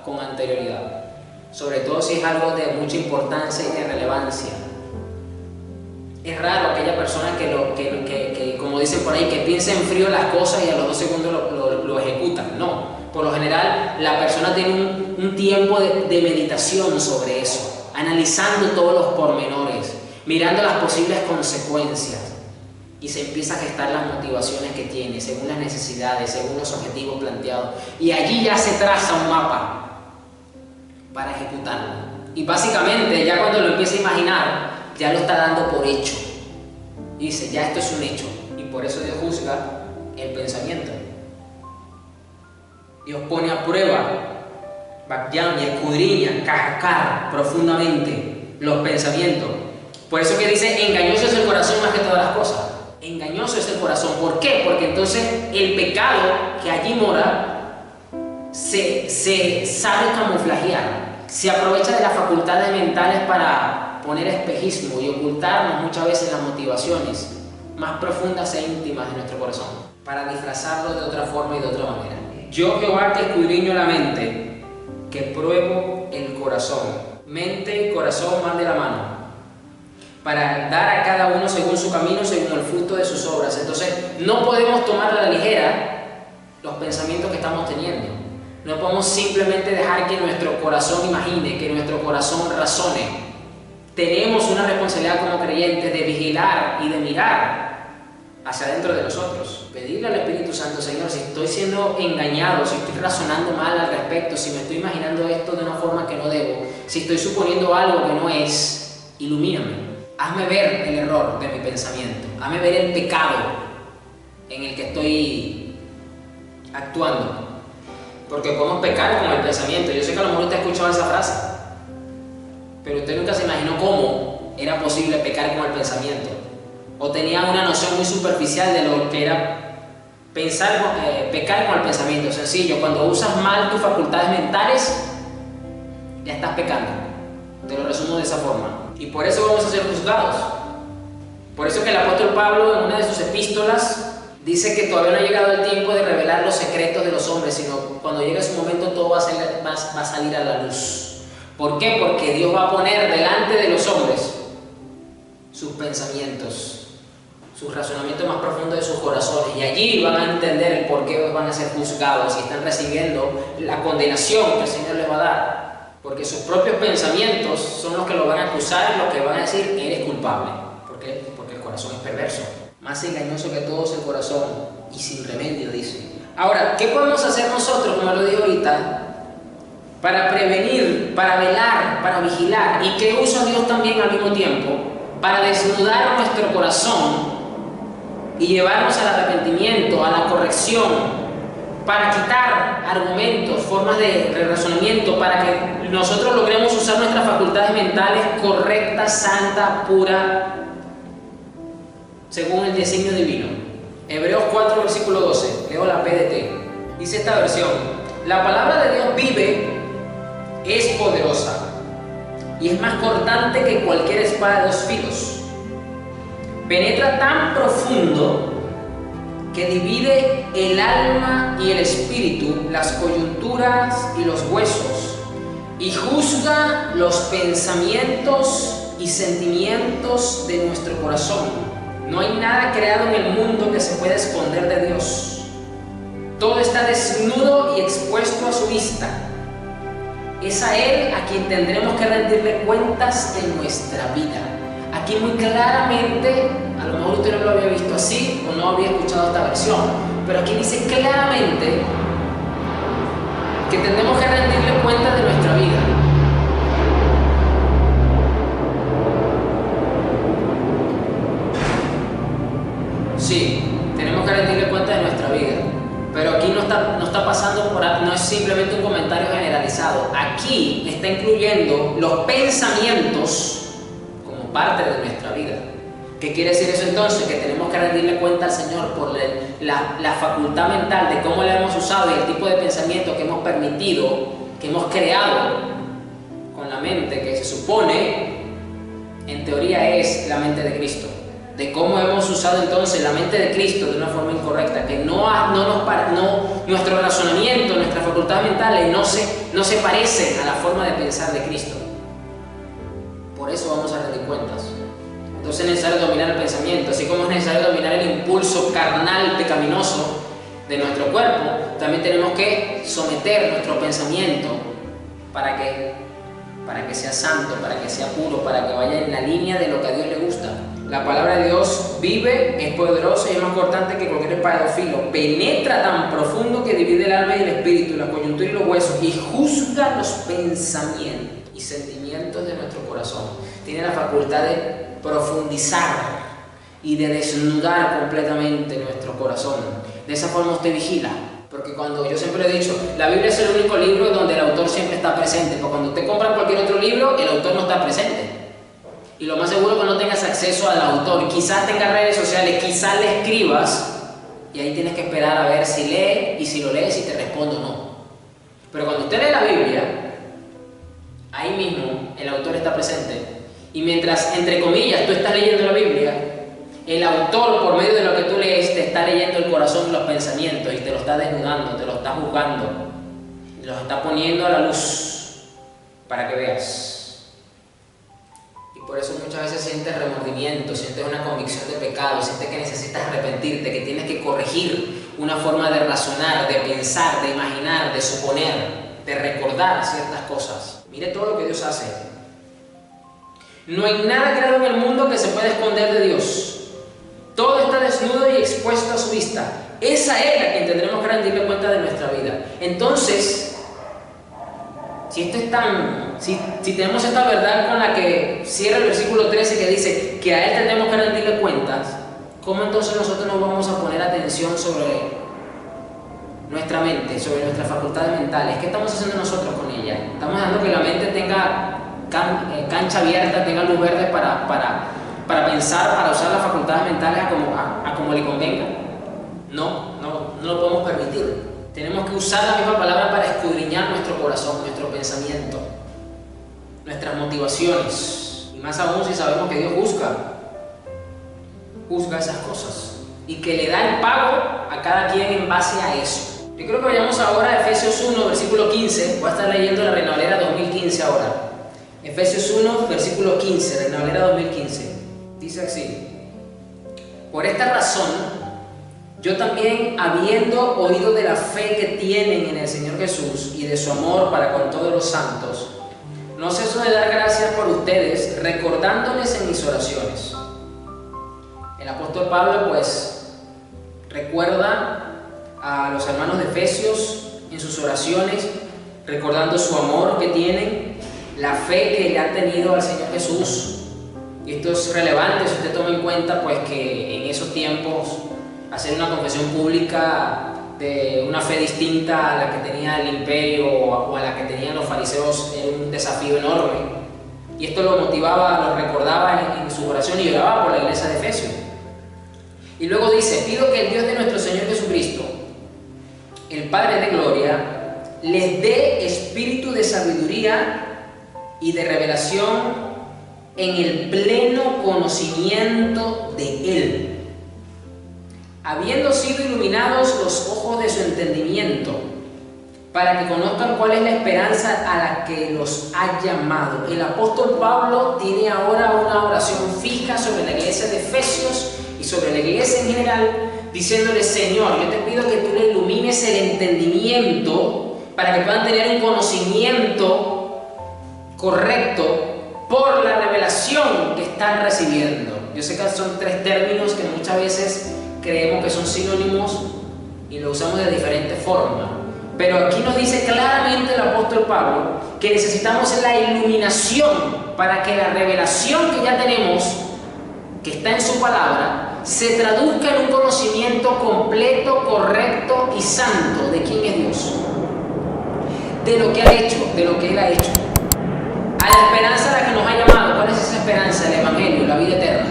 con anterioridad. Sobre todo si es algo de mucha importancia y de relevancia. Es raro aquella persona que como dicen por ahí, que piensa en frío las cosas y a los 2 segundos lo ejecutan. No, por lo general la persona tiene un tiempo de meditación sobre eso, analizando todos los pormenores, mirando las posibles consecuencias, y se empieza a gestar las motivaciones que tiene, según las necesidades, según los objetivos planteados, y allí ya se traza un mapa para ejecutarlo. Y básicamente ya cuando lo empieza a imaginar, ya lo está dando por hecho. Y dice, ya esto es un hecho. Y por eso Dios juzga el pensamiento. Dios pone a prueba, y escudriña, cascar profundamente los pensamientos. Por eso que dice, engañoso es el corazón más que todas las cosas. Engañoso es el corazón. ¿Por qué? Porque entonces el pecado que allí mora se sabe camuflajear, se aprovecha de las facultades mentales para poner espejismo y ocultarnos muchas veces las motivaciones más profundas e íntimas de nuestro corazón, para disfrazarlo de otra forma y de otra manera. Yo, Jehová, que escudriño la mente, que pruebo el corazón. Mente y corazón van de la mano, para dar a cada uno según su camino, según el fruto de sus obras. Entonces no podemos tomar a la ligera los pensamientos que estamos teniendo. No podemos simplemente dejar que nuestro corazón imagine, que nuestro corazón razone. Tenemos una responsabilidad como creyentes de vigilar y de mirar hacia adentro de nosotros. Pedirle al Espíritu Santo, Señor, si estoy siendo engañado, si estoy razonando mal al respecto, si me estoy imaginando esto de una forma que no debo, si estoy suponiendo algo que no es, ilumíname. Hazme ver el error de mi pensamiento. Hazme ver el pecado en el que estoy actuando. Porque podemos pecar con el pensamiento. Yo sé que a lo mejor usted ha escuchado esa frase, pero usted nunca se imaginó cómo era posible pecar con el pensamiento. O tenía una noción muy superficial de lo que era pecar con el pensamiento. Sencillo, cuando usas mal tus facultades mentales, ya estás pecando. Te lo resumo de esa forma. Y por eso vamos a ser juzgados. Por eso que el apóstol Pablo, en una de sus epístolas, dice que todavía no ha llegado el tiempo de revelar los secretos de los hombres, sino cuando llegue su momento todo va a salir a la luz. ¿Por qué? Porque Dios va a poner delante de los hombres sus pensamientos, sus razonamientos más profundos de sus corazones, y allí van a entender el por qué van a ser juzgados y están recibiendo la condenación que el Señor les va a dar. Porque sus propios pensamientos son los que lo van a acusar, los que van a decir, eres culpable. ¿Por qué? Porque el corazón es perverso. Más engañoso que todo es el corazón, y sin remedio, dice. Ahora, ¿qué podemos hacer nosotros, como lo dije ahorita, para prevenir, para velar, para vigilar? ¿Y qué usa Dios también al mismo tiempo? Para desnudar nuestro corazón y llevarnos al arrepentimiento, a la corrección, para quitar argumentos, formas de razonamiento, para que nosotros logremos usar nuestras facultades mentales correctas, santas, puras, según el designio divino. Hebreos 4, versículo 12, leo la PDT. Dice esta versión: la palabra de Dios vive, es poderosa y es más cortante que cualquier espada de 2 filos. Penetra tan profundo que divide el alma y el espíritu, las coyunturas y los huesos, y juzga los pensamientos y sentimientos de nuestro corazón. No hay nada creado en el mundo que se pueda esconder de Dios. Todo está desnudo y expuesto a su vista. Es a Él a quien tendremos que rendirle cuentas en nuestra vida. Aquí muy claramente, a lo mejor usted no lo había visto así o no había escuchado esta versión, pero aquí dice claramente que tendremos que rendirle cuentas de nuestra vida. Sí, tenemos que rendirle cuenta de nuestra vida. Pero aquí no está pasando por, no es simplemente un comentario generalizado. Aquí está incluyendo los pensamientos como parte de nuestra vida. ¿Qué quiere decir eso entonces? Que tenemos que rendirle cuenta al Señor por la facultad mental de cómo la hemos usado y el tipo de pensamiento que hemos permitido, que hemos creado con la mente, que se supone, en teoría, es la mente de Cristo. De cómo hemos usado entonces la mente de Cristo de una forma incorrecta, que nuestro razonamiento, nuestras facultades mentales no se parecen a la forma de pensar de Cristo. Por eso vamos a rendir cuentas. Entonces es necesario dominar el pensamiento, así como es necesario dominar el impulso carnal pecaminoso de nuestro cuerpo, también tenemos que someter nuestro pensamiento para que sea santo, para que sea puro, para que vaya en la línea de lo que a Dios le gusta. La palabra de Dios vive, es poderosa y es más cortante que cualquier espada de filo. Penetra tan profundo que divide el alma y el espíritu, la coyuntura y los huesos, y juzga los pensamientos y sentimientos de nuestro corazón. Tiene la facultad de profundizar y de desnudar completamente nuestro corazón. De esa forma usted vigila. Porque cuando yo siempre he dicho, la Biblia es el único libro donde el autor siempre está presente. Porque cuando usted compra cualquier otro libro, el autor no está presente. Y lo más seguro es que no tengas acceso al autor. Quizás tengas redes sociales, quizás le escribas, y ahí tienes que esperar a ver si lee, y si lo lees, si te responde o no. Pero cuando usted lee la Biblia, ahí mismo el autor está presente. Y mientras, entre comillas, tú estás leyendo la Biblia, el autor, por medio de lo que tú lees, te está leyendo el corazón y los pensamientos, y te lo está desnudando, te lo está juzgando, y los está poniendo a la luz para que veas. Por eso muchas veces sientes remordimiento, sientes una convicción de pecado, sientes que necesitas arrepentirte, que tienes que corregir una forma de razonar, de pensar, de imaginar, de suponer, de recordar ciertas cosas. Mire todo lo que Dios hace. No hay nada creado en el mundo que se pueda esconder de Dios. Todo está desnudo y expuesto a su vista. Esa es la que tendremos que rendirle cuenta de nuestra vida. Entonces, si tenemos esta verdad con la que cierra el versículo 13 que dice que a Él tendremos que rendirle cuentas, ¿cómo entonces nosotros nos vamos a poner atención sobre nuestra mente, sobre nuestras facultades mentales? ¿Qué estamos haciendo nosotros con ella? ¿Estamos dejando que la mente tenga cancha abierta, tenga luz verde para pensar, para usar las facultades mentales a como le convenga? No lo podemos permitir. Tenemos que usar la misma palabra para escudriñar nuestro corazón, nuestro pensamiento, nuestras motivaciones. Y más aún si sabemos que Dios juzga esas cosas y que le da el pago a cada quien en base a eso. Yo creo que vayamos ahora a Efesios 1, versículo 15. Voy a estar leyendo la Reina Valera 2015 ahora. Efesios 1, versículo 15, Reina Valera 2015. Dice así: por esta razón, yo también, habiendo oído de la fe que tienen en el Señor Jesús y de su amor para con todos los santos, no ceso de dar gracias por ustedes, recordándoles en mis oraciones. El apóstol Pablo, pues, recuerda a los hermanos de Efesios en sus oraciones, recordando su amor que tienen, la fe que le han tenido al Señor Jesús. Y esto es relevante si usted toma en cuenta, pues, que en esos tiempos hacer una confesión pública de una fe distinta a la que tenía el imperio o a la que tenían los fariseos era un desafío enorme. Y esto lo motivaba, lo recordaba en su oración y lloraba por la iglesia de Efesios. Y luego dice: pido que el Dios de nuestro Señor Jesucristo, el Padre de gloria, les dé espíritu de sabiduría y de revelación en el pleno conocimiento de Él, habiendo sido iluminados los ojos de su entendimiento, para que conozcan cuál es la esperanza a la que los ha llamado. El apóstol Pablo tiene ahora una oración fija sobre la iglesia de Efesios y sobre la iglesia en general, diciéndole: Señor, yo te pido que tú le ilumines el entendimiento para que puedan tener un conocimiento correcto por la revelación que están recibiendo. Yo sé que son tres términos que muchas veces creemos que son sinónimos y lo usamos de diferente forma, pero aquí nos dice claramente el apóstol Pablo que necesitamos la iluminación para que la revelación que ya tenemos, que está en su palabra, se traduzca en un conocimiento completo, correcto y santo de quién es Dios, de lo que ha hecho, de lo que Él ha hecho, a la esperanza a la que nos ha llamado. ¿Cuál es esa esperanza? El Evangelio, la vida eterna,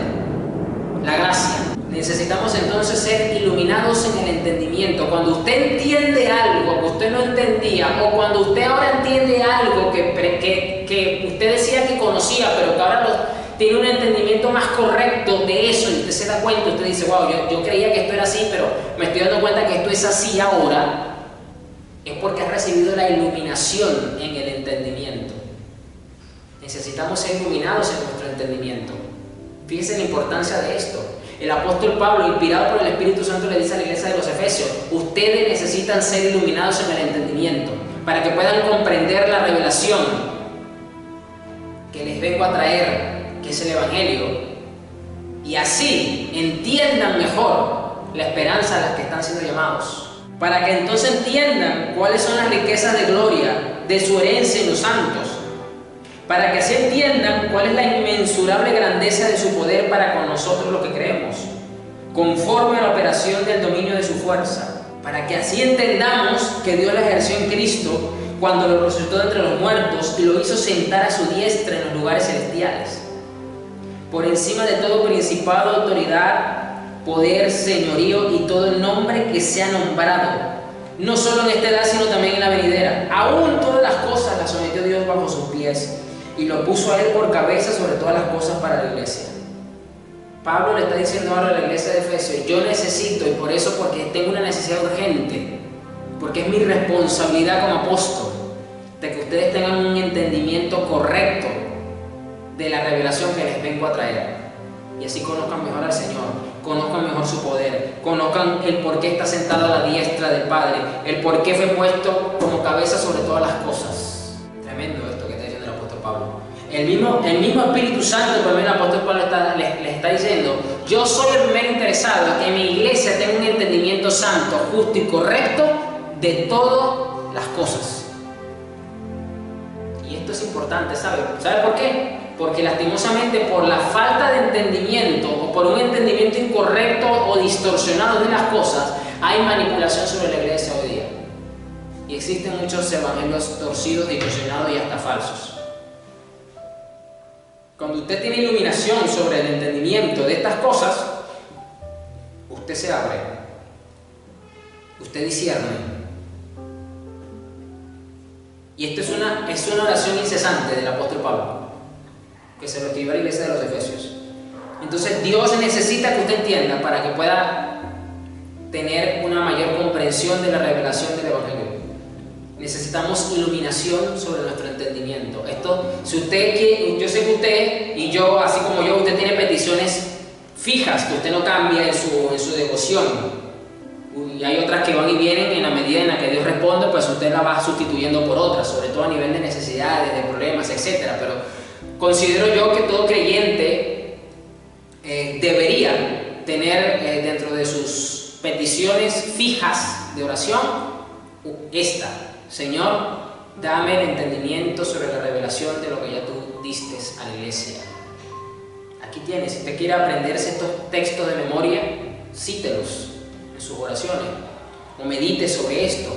la gracia. Necesitamos entonces ser iluminados en el entendimiento. Cuando usted entiende algo que usted no entendía, o cuando usted ahora entiende algo que usted decía que conocía, pero que ahora tiene un entendimiento más correcto de eso, y usted se da cuenta, usted dice, wow, yo creía que esto era así, pero me estoy dando cuenta que esto es así ahora, es porque has recibido la iluminación en el entendimiento. Necesitamos ser iluminados en nuestro entendimiento. Fíjense la importancia de esto. El apóstol Pablo, inspirado por el Espíritu Santo, le dice a la iglesia de los Efesios: ustedes necesitan ser iluminados en el entendimiento para que puedan comprender la revelación que les vengo a traer, que es el Evangelio, y así entiendan mejor la esperanza a la que están siendo llamados, para que entonces entiendan cuáles son las riquezas de gloria de su herencia en los santos, para que así entiendan cuál es la inmensurable grandeza de su poder para con nosotros los que creemos, conforme a la operación del dominio de su fuerza, para que así entendamos que Dios la ejerció en Cristo cuando lo resucitó de entre los muertos y lo hizo sentar a su diestra en los lugares celestiales, por encima de todo principado, autoridad, poder, señorío y todo el nombre que sea nombrado, no solo en esta edad sino también en la venidera. Aún todas las cosas las sometió Dios bajo sus pies y lo puso a Él por cabeza sobre todas las cosas para la iglesia. Pablo le está diciendo ahora a la iglesia de Efesios: yo necesito, y por eso, porque tengo una necesidad urgente, porque es mi responsabilidad como apóstol, de que ustedes tengan un entendimiento correcto de la revelación que les vengo a traer, y así conozcan mejor al Señor, conozcan mejor su poder, conozcan el por qué está sentado a la diestra del Padre, el por qué fue puesto como cabeza sobre todas las cosas. Tremendo esto que está diciendo el apóstol Pablo. El mismo Espíritu Santo, por el apóstol Pablo les está diciendo: yo soy el primer interesado en que mi iglesia tenga un entendimiento santo, justo y correcto de todas las cosas. Y esto es importante, ¿sabe? ¿Sabe por qué? Porque lastimosamente, por la falta de entendimiento o por un entendimiento incorrecto o distorsionado de las cosas, hay manipulación sobre la iglesia hoy día. Y existen muchos evangelios torcidos, distorsionados y hasta falsos. Cuando usted tiene iluminación sobre el entendimiento de estas cosas, usted se abre, usted discierne. Y esto es una oración incesante del apóstol Pablo, que se lo escribió a la iglesia de los Efesios. Entonces Dios necesita que usted entienda para que pueda tener una mayor comprensión de la revelación del Evangelio. Necesitamos iluminación sobre nuestro entendimiento. Esto, si usted quiere, yo sé que usted y yo, así como yo, usted tiene peticiones fijas que usted no cambia en su devoción. Y hay otras que van y vienen en la medida en la que Dios responde, pues usted la va sustituyendo por otras, sobre todo a nivel de necesidades, de problemas, etc. Pero considero yo que todo creyente debería tener dentro de sus peticiones fijas de oración esta: Señor, dame el entendimiento sobre la revelación de lo que ya tú diste a la iglesia. Aquí tienes, si usted quiere aprenderse estos textos de memoria, cítelos en sus oraciones o medite sobre esto.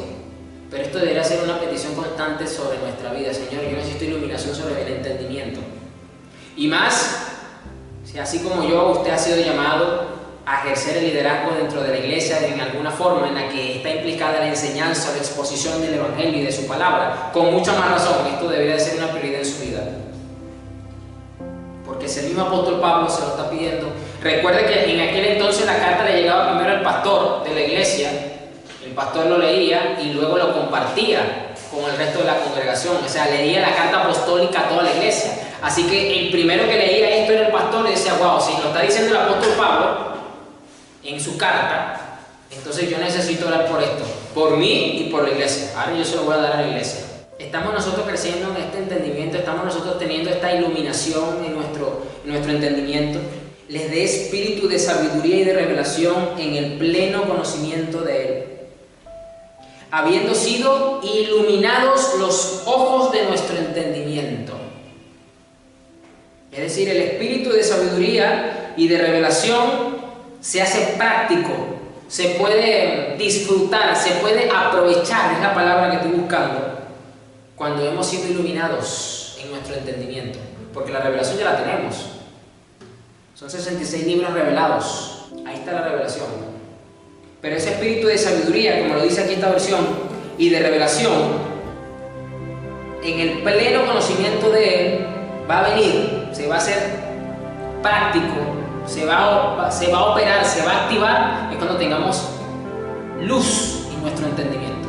Pero esto debería ser una petición constante sobre nuestra vida. Señor, yo necesito iluminación sobre el entendimiento. Y más, si así como yo, usted ha sido llamado a ejercer el liderazgo dentro de la iglesia en alguna forma en la que está implicada la enseñanza o la exposición del Evangelio y de su palabra, con mucha más razón, esto debería ser una prioridad en su vida. Porque si el mismo apóstol Pablo se lo está pidiendo, recuerde que en aquel entonces la carta le llegaba primero al pastor de la iglesia, el pastor lo leía y luego lo compartía con el resto de la congregación, o sea, leía la carta apostólica a toda la iglesia. Así que el primero que leía esto era el pastor y decía: wow, si lo está diciendo el apóstol Pablo en su carta, entonces yo necesito orar por esto, por mí y por la iglesia. Ahora yo se lo voy a dar a la iglesia. Estamos nosotros creciendo en este entendimiento, estamos nosotros teniendo esta iluminación en nuestro entendimiento. Les dé espíritu de sabiduría y de revelación en el pleno conocimiento de Él, habiendo sido iluminados los ojos de nuestro entendimiento. Es decir, el espíritu de sabiduría y de revelación se hace práctico, se puede disfrutar, se puede aprovechar, es la palabra que estoy buscando, cuando hemos sido iluminados en nuestro entendimiento, porque la revelación ya la tenemos. Son 66 libros revelados, ahí está la revelación. Pero ese espíritu de sabiduría, como lo dice aquí esta versión, y de revelación, en el pleno conocimiento de Él, va a venir, se va a hacer práctico, se va a operar, se va a activar, es cuando tengamos luz en nuestro entendimiento.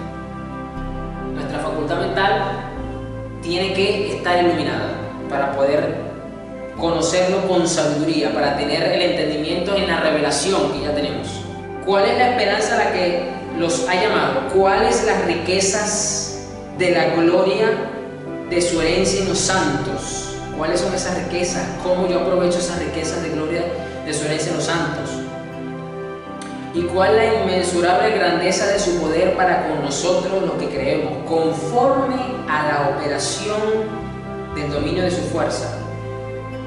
Nuestra facultad mental tiene que estar iluminada para poder conocerlo con sabiduría, para tener el entendimiento en la revelación que ya tenemos. ¿Cuál es la esperanza a la que los ha llamado? ¿Cuáles las riquezas de la gloria de su herencia en los santos? ¿Cuáles son esas riquezas? ¿Cómo yo aprovecho esas riquezas de gloria de su herencia en los santos? ¿Y cuál es la inmensurable grandeza de su poder para con nosotros los que creemos, conforme a la operación del dominio de su fuerza?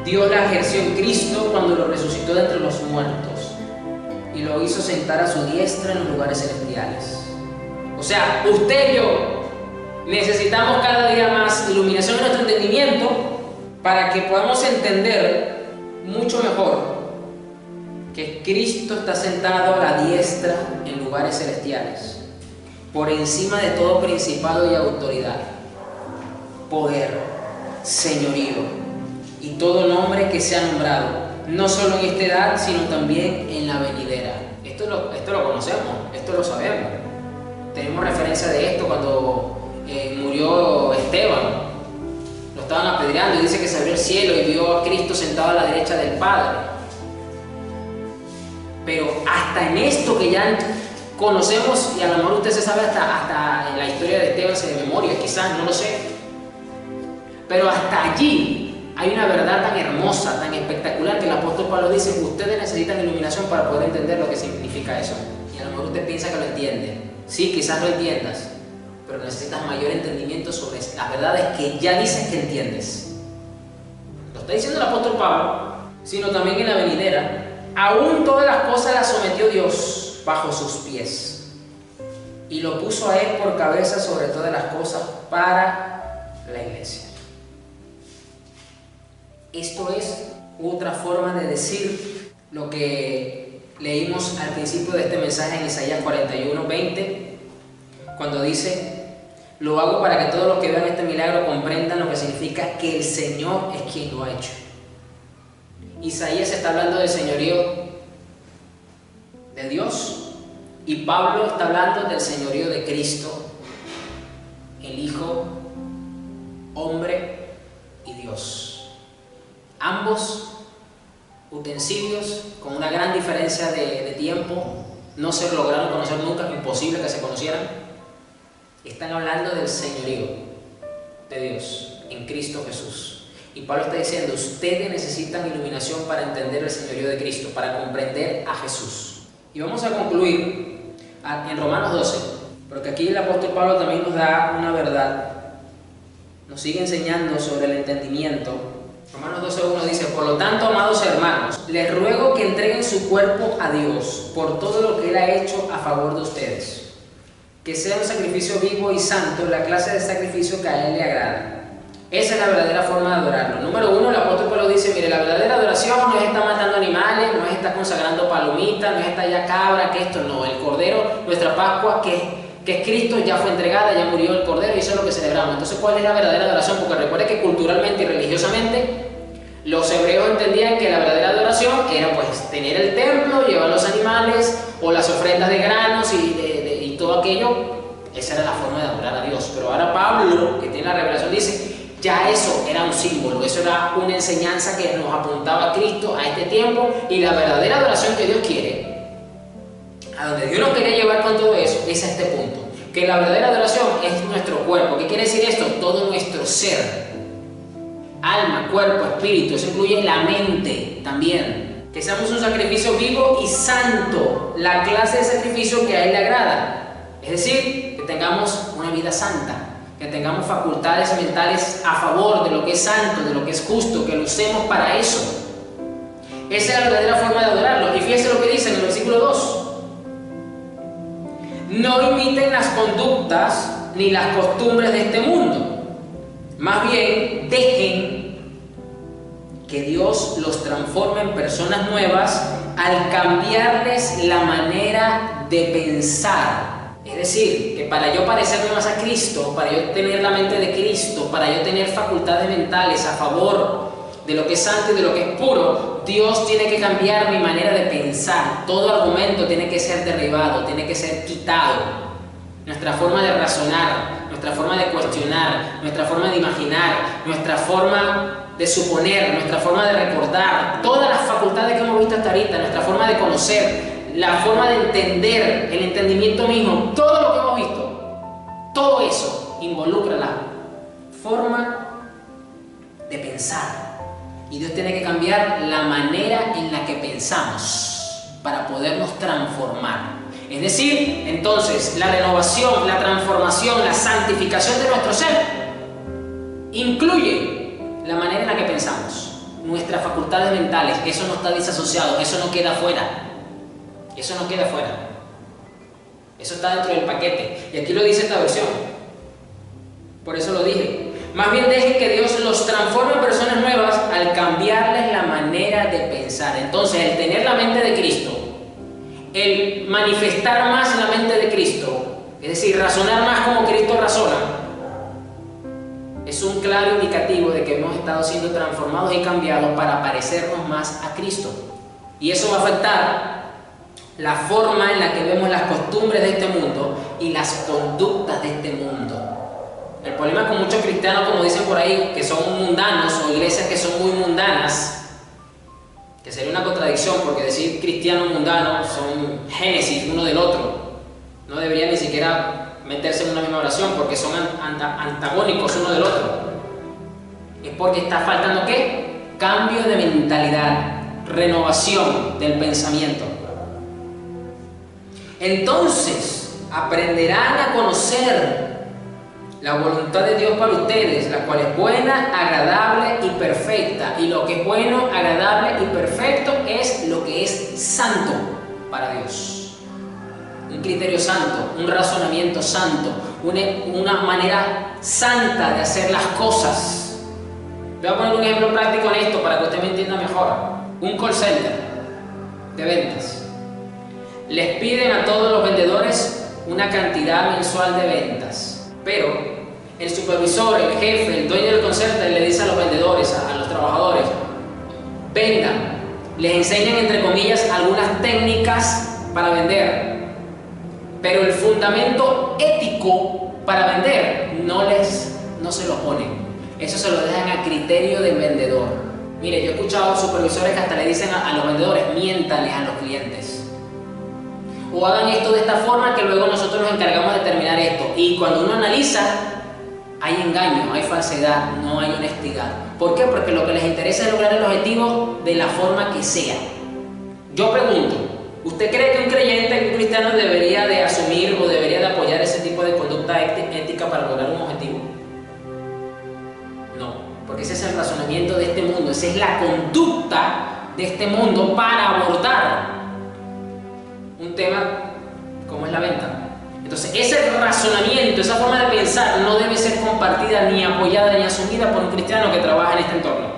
Dios la ejerció en Cristo cuando lo resucitó de entre los muertos y lo hizo sentar a su diestra en los lugares celestiales. O sea, usted y yo necesitamos cada día más iluminación en nuestro entendimiento para que podamos entender mucho mejor que Cristo está sentado a la diestra en lugares celestiales, por encima de todo principado y autoridad, poder, señorío y todo nombre que sea nombrado, no solo en esta edad, sino también en la venidera. Esto lo conocemos, esto lo sabemos. Tenemos referencia de esto cuando murió Esteban. Lo estaban apedreando y dice que se abrió el cielo y vio a Cristo sentado a la derecha del Padre. Pero hasta en esto que ya conocemos, y a lo mejor usted se sabe hasta la historia de Esteban de memoria, quizás, no lo sé, pero hasta allí hay una verdad tan hermosa, tan espectacular, que el apóstol Pablo dice: ustedes necesitan iluminación para poder entender lo que significa eso. Y a lo mejor usted piensa que lo entiende. Sí, quizás lo entiendas, pero necesitas mayor entendimiento sobre las verdades que ya dices que entiendes. Lo está diciendo el apóstol Pablo, sino también en la venidera. Aún todas las cosas las sometió Dios bajo sus pies y lo puso a Él por cabeza sobre todas las cosas para la iglesia. Esto es otra forma de decir lo que leímos al principio de este mensaje en Isaías 41:20, cuando dice: lo hago para que todos los que vean este milagro comprendan lo que significa que el Señor es quien lo ha hecho. Isaías está hablando del señorío de Dios y Pablo está hablando del señorío de Cristo, el Hijo, hombre y Dios. Ambos utensilios con una gran diferencia de tiempo, no se lograron conocer nunca, imposible que se conocieran. Están hablando del señorío de Dios en Cristo Jesús. Y Pablo está diciendo: ustedes necesitan iluminación para entender el señorío de Cristo, para comprender a Jesús. Y vamos a concluir en Romanos 12, porque aquí el apóstol Pablo también nos da una verdad, nos sigue enseñando sobre el entendimiento. Romanos 12:1 dice: por lo tanto, amados hermanos, les ruego que entreguen su cuerpo a Dios por todo lo que Él ha hecho a favor de ustedes, que sea un sacrificio vivo y santo, la clase de sacrificio que a Él le agrada. Esa es la verdadera forma de adorarlo. Número 1, el apóstol Pablo dice: mire, la verdadera adoración no es estar matando animales, no es estar consagrando palomitas, no es estar ya cabra, que esto no. El Cordero, nuestra Pascua, que es Cristo, ya fue entregada, ya murió el Cordero y eso es lo que celebramos. Entonces, ¿cuál es la verdadera adoración? Porque recuerde que culturalmente y religiosamente los hebreos entendían que la verdadera adoración era pues tener el templo, llevar los animales o las ofrendas de granos y todo aquello. Esa era la forma de adorar a Dios. Pero ahora Pablo, que tiene la revelación, dice: ya eso era un símbolo, eso era una enseñanza que nos apuntaba a Cristo, a este tiempo, y la verdadera adoración que Dios quiere, a donde Dios nos quería llevar con todo eso, es a este punto, que la verdadera adoración es nuestro cuerpo. ¿Qué quiere decir esto? Todo nuestro ser, alma, cuerpo, espíritu, eso incluye la mente también, que seamos un sacrificio vivo y santo, la clase de sacrificio que a Él le agrada, es decir, que tengamos una vida santa, que tengamos facultades mentales a favor de lo que es santo, de lo que es justo, que lo usemos para eso. Esa es la verdadera forma de adorarlo. Y fíjense lo que dice en el versículo 2. No imiten las conductas ni las costumbres de este mundo. Más bien, dejen que Dios los transforme en personas nuevas al cambiarles la manera de pensar. Es decir, que para yo parecerme más a Cristo, para yo tener la mente de Cristo, para yo tener facultades mentales a favor de lo que es santo y de lo que es puro, Dios tiene que cambiar mi manera de pensar. Todo argumento tiene que ser derribado, tiene que ser quitado. Nuestra forma de razonar, nuestra forma de cuestionar, nuestra forma de imaginar, nuestra forma de suponer, nuestra forma de recordar, todas las facultades que hemos visto hasta ahorita, nuestra forma de conocer, la forma de entender, el entendimiento mismo, todo lo que hemos visto, todo eso involucra la forma de pensar. Y Dios tiene que cambiar la manera en la que pensamos para podernos transformar. Es decir, entonces, la renovación, la transformación, la santificación de nuestro ser incluye la manera en la que pensamos, nuestras facultades mentales. Eso no está disasociado, eso no queda fuera. Eso no queda fuera. Eso está dentro del paquete. Y aquí lo dice esta versión. Por eso lo dije. Más bien dejen que Dios los transforme en personas nuevas al cambiarles la manera de pensar. Entonces, el tener la mente de Cristo, el manifestar más la mente de Cristo, es decir, razonar más como Cristo razona, es un claro indicativo de que hemos estado siendo transformados y cambiados para parecernos más a Cristo. Y eso va a afectar la forma en la que vemos las costumbres de este mundo y las conductas de este mundo. El problema con muchos cristianos, como dicen por ahí, que son mundanos, o iglesias que son muy mundanas, que sería una contradicción, porque decir cristiano mundano son génesis uno del otro. No deberían ni siquiera meterse en una misma oración, porque son antagónicos uno del otro. Es porque está faltando ¿qué? Cambio de mentalidad, renovación del pensamiento. Entonces aprenderán a conocer la voluntad de Dios para ustedes, la cual es buena, agradable y perfecta. Y lo que es bueno, agradable y perfecto es lo que es santo para Dios. Un criterio santo, un razonamiento santo, una manera santa de hacer las cosas. Voy a poner un ejemplo práctico en esto para que usted me entienda mejor. Un call center de ventas. Les piden a todos los vendedores una cantidad mensual de ventas, pero el supervisor, el jefe, el dueño del call center le dice a los vendedores, a los trabajadores: vendan. Les enseñan, entre comillas, algunas técnicas para vender, pero el fundamento ético para vender no se lo ponen. Eso se lo dejan a criterio del vendedor. Mire, yo he escuchado supervisores que hasta le dicen a los vendedores: miéntales a los clientes, o hagan esto de esta forma que luego nosotros nos encargamos de terminar esto. Y cuando uno analiza, hay engaño, hay falsedad, no hay honestidad. ¿Por qué? Porque lo que les interesa es lograr el objetivo de la forma que sea. Yo pregunto, ¿usted cree que un creyente, un cristiano, debería de asumir o debería de apoyar ese tipo de conducta ética para lograr un objetivo? No, porque ese es el razonamiento de este mundo, esa es la conducta de este mundo para abordar un tema como es la venta. Entonces, ese razonamiento, esa forma de pensar no debe ser compartida, ni apoyada, ni asumida por un cristiano que trabaja en este entorno.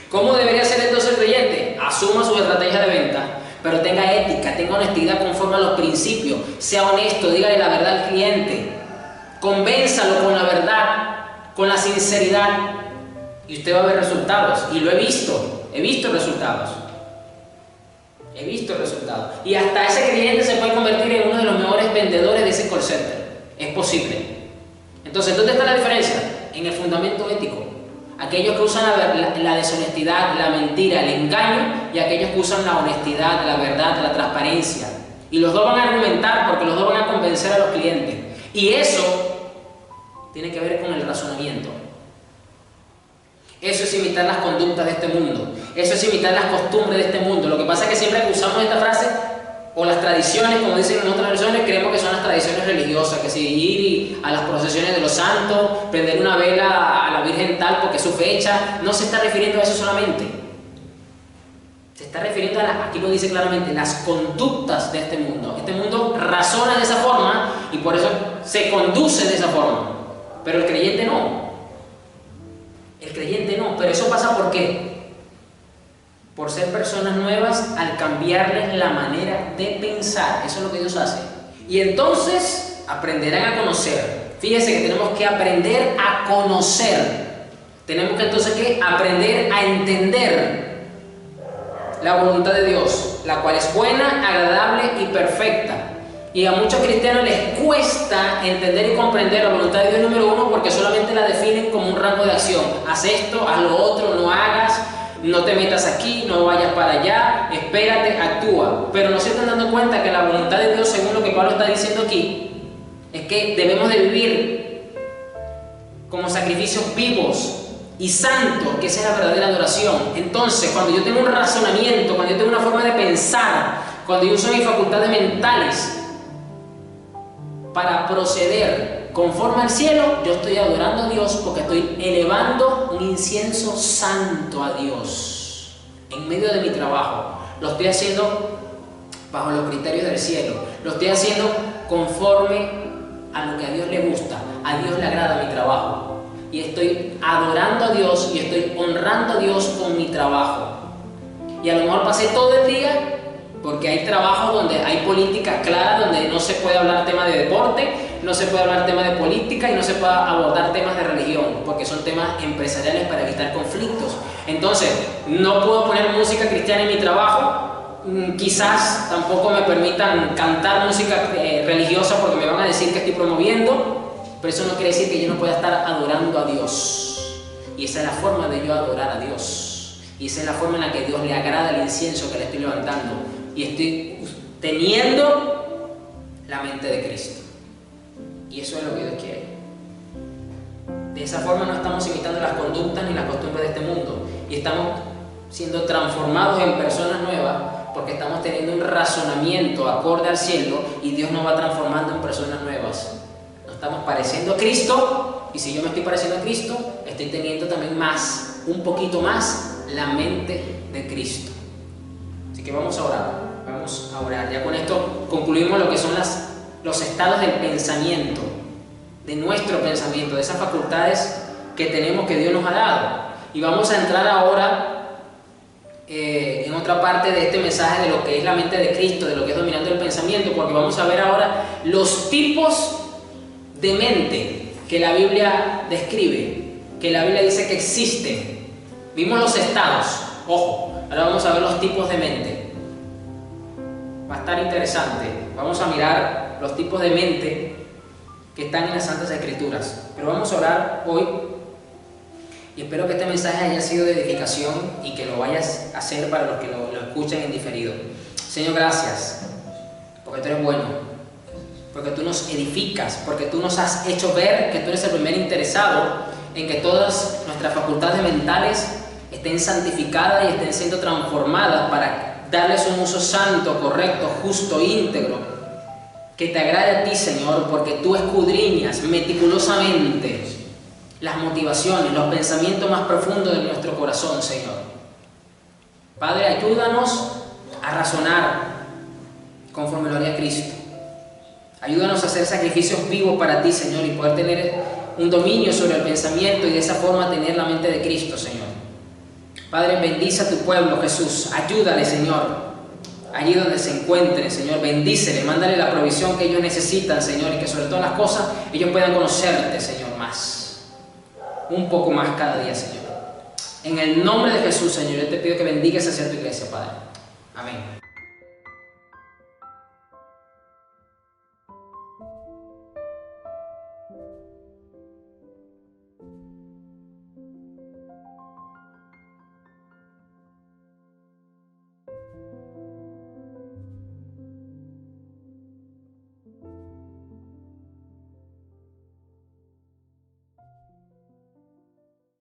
¿Cómo debería ser entonces el creyente? Asuma su estrategia de venta, pero tenga ética, tenga honestidad conforme a los principios, sea honesto, dígale la verdad al cliente, convénzalo con la verdad, con la sinceridad, y usted va a ver resultados. Y lo he visto resultados. He visto resultados. Y hasta ese cliente se puede convertir en uno de los mejores vendedores de ese call center. Es posible. Entonces, ¿dónde está la diferencia? En el fundamento ético. Aquellos que usan la deshonestidad, la mentira, el engaño, y aquellos que usan la honestidad, la verdad, la transparencia. Y los dos van a argumentar, porque los dos van a convencer a los clientes. Y eso tiene que ver con el razonamiento. Eso es imitar las conductas de este mundo. Eso es imitar las costumbres de este mundo. Lo que pasa es que siempre que usamos esta frase, o las tradiciones, como dicen en otras versiones, creemos que son las tradiciones religiosas, que si ir a las procesiones de los santos, prender una vela a la Virgen tal porque es su fecha, no se está refiriendo a eso solamente. Se está refiriendo a, aquí lo dice claramente, las conductas de este mundo. Este mundo razona de esa forma y por eso se conduce de esa forma. Pero el creyente no. El creyente no. Pero eso pasa ¿por qué? Por ser personas nuevas al cambiarles la manera de pensar. Eso es lo que Dios hace. Y entonces aprenderán a conocer. Fíjense que tenemos que aprender a conocer. Tenemos que entonces que aprender a entender la voluntad de Dios, la cual es buena, agradable y perfecta. Y a muchos cristianos les cuesta entender y comprender la voluntad de Dios, número uno, porque solamente la definen como un rango de acción. Haz esto, haz lo otro, no hagas, no te metas aquí, no vayas para allá, espérate, actúa. Pero no se están dando cuenta que la voluntad de Dios, según lo que Pablo está diciendo aquí, es que debemos de vivir como sacrificios vivos y santo, que esa es la verdadera adoración. Entonces, cuando yo tengo un razonamiento, cuando yo tengo una forma de pensar, cuando yo uso mis facultades mentales para proceder conforme al cielo, yo estoy adorando a Dios porque estoy elevando un incienso santo a Dios en medio de mi trabajo. Lo estoy haciendo bajo los criterios del cielo, lo estoy haciendo conforme a lo que a Dios le gusta, a Dios le agrada mi trabajo. Y estoy adorando a Dios y estoy honrando a Dios con mi trabajo. Y a lo mejor pasé todo el día, porque hay trabajos donde hay política clara, donde no se puede hablar tema de deporte, no se puede hablar tema de política y no se puede abordar temas de religión, porque son temas empresariales para evitar conflictos. Entonces, no puedo poner música cristiana en mi trabajo, quizás tampoco me permitan cantar música religiosa porque me van a decir que estoy promoviendo. Pero eso no quiere decir que yo no pueda estar adorando a Dios. Y esa es la forma de yo adorar a Dios. Y esa es la forma en la que Dios le agrada el incienso que le estoy levantando. Y estoy teniendo la mente de Cristo. Y eso es lo que Dios quiere. De esa forma no estamos imitando las conductas ni las costumbres de este mundo. Y estamos siendo transformados en personas nuevas porque estamos teniendo un razonamiento acorde al cielo y Dios nos va transformando en personas nuevas. Estamos pareciendo a Cristo, y si yo me estoy pareciendo a Cristo, estoy teniendo también más, un poquito más, la mente de Cristo. Así que vamos a orar. Ya con esto concluimos lo que son los estados del pensamiento, de nuestro pensamiento, de esas facultades que tenemos que Dios nos ha dado. Y vamos a entrar ahora en otra parte de este mensaje de lo que es la mente de Cristo, de lo que es dominando el pensamiento, porque vamos a ver ahora los tipos de mente que la Biblia describe, que la Biblia dice que existen. Vimos los estados, ojo, ahora vamos a ver los tipos de mente. Va a estar interesante. Vamos a mirar los tipos de mente que están en las Santas Escrituras. Pero vamos a orar hoy y espero que este mensaje haya sido de edificación y que lo vayas a hacer para los que lo escuchen en diferido. Señor, gracias, porque tú eres bueno, porque tú nos edificas, porque tú nos has hecho ver que tú eres el primer interesado en que todas nuestras facultades mentales estén santificadas y estén siendo transformadas para darles un uso santo, correcto, justo, íntegro, que te agrade a ti, Señor, porque tú escudriñas meticulosamente las motivaciones, los pensamientos más profundos de nuestro corazón, Señor. Padre, ayúdanos a razonar conforme lo haría Cristo. Ayúdanos a hacer sacrificios vivos para ti, Señor, y poder tener un dominio sobre el pensamiento y de esa forma tener la mente de Cristo, Señor. Padre, bendice a tu pueblo, Jesús. Ayúdale, Señor, allí donde se encuentren, Señor. Bendícele, mándale la provisión que ellos necesitan, Señor, y que sobre todas las cosas ellos puedan conocerte, Señor, más. Un poco más cada día, Señor. En el nombre de Jesús, Señor, yo te pido que bendigas hacia tu iglesia, Padre. Amén.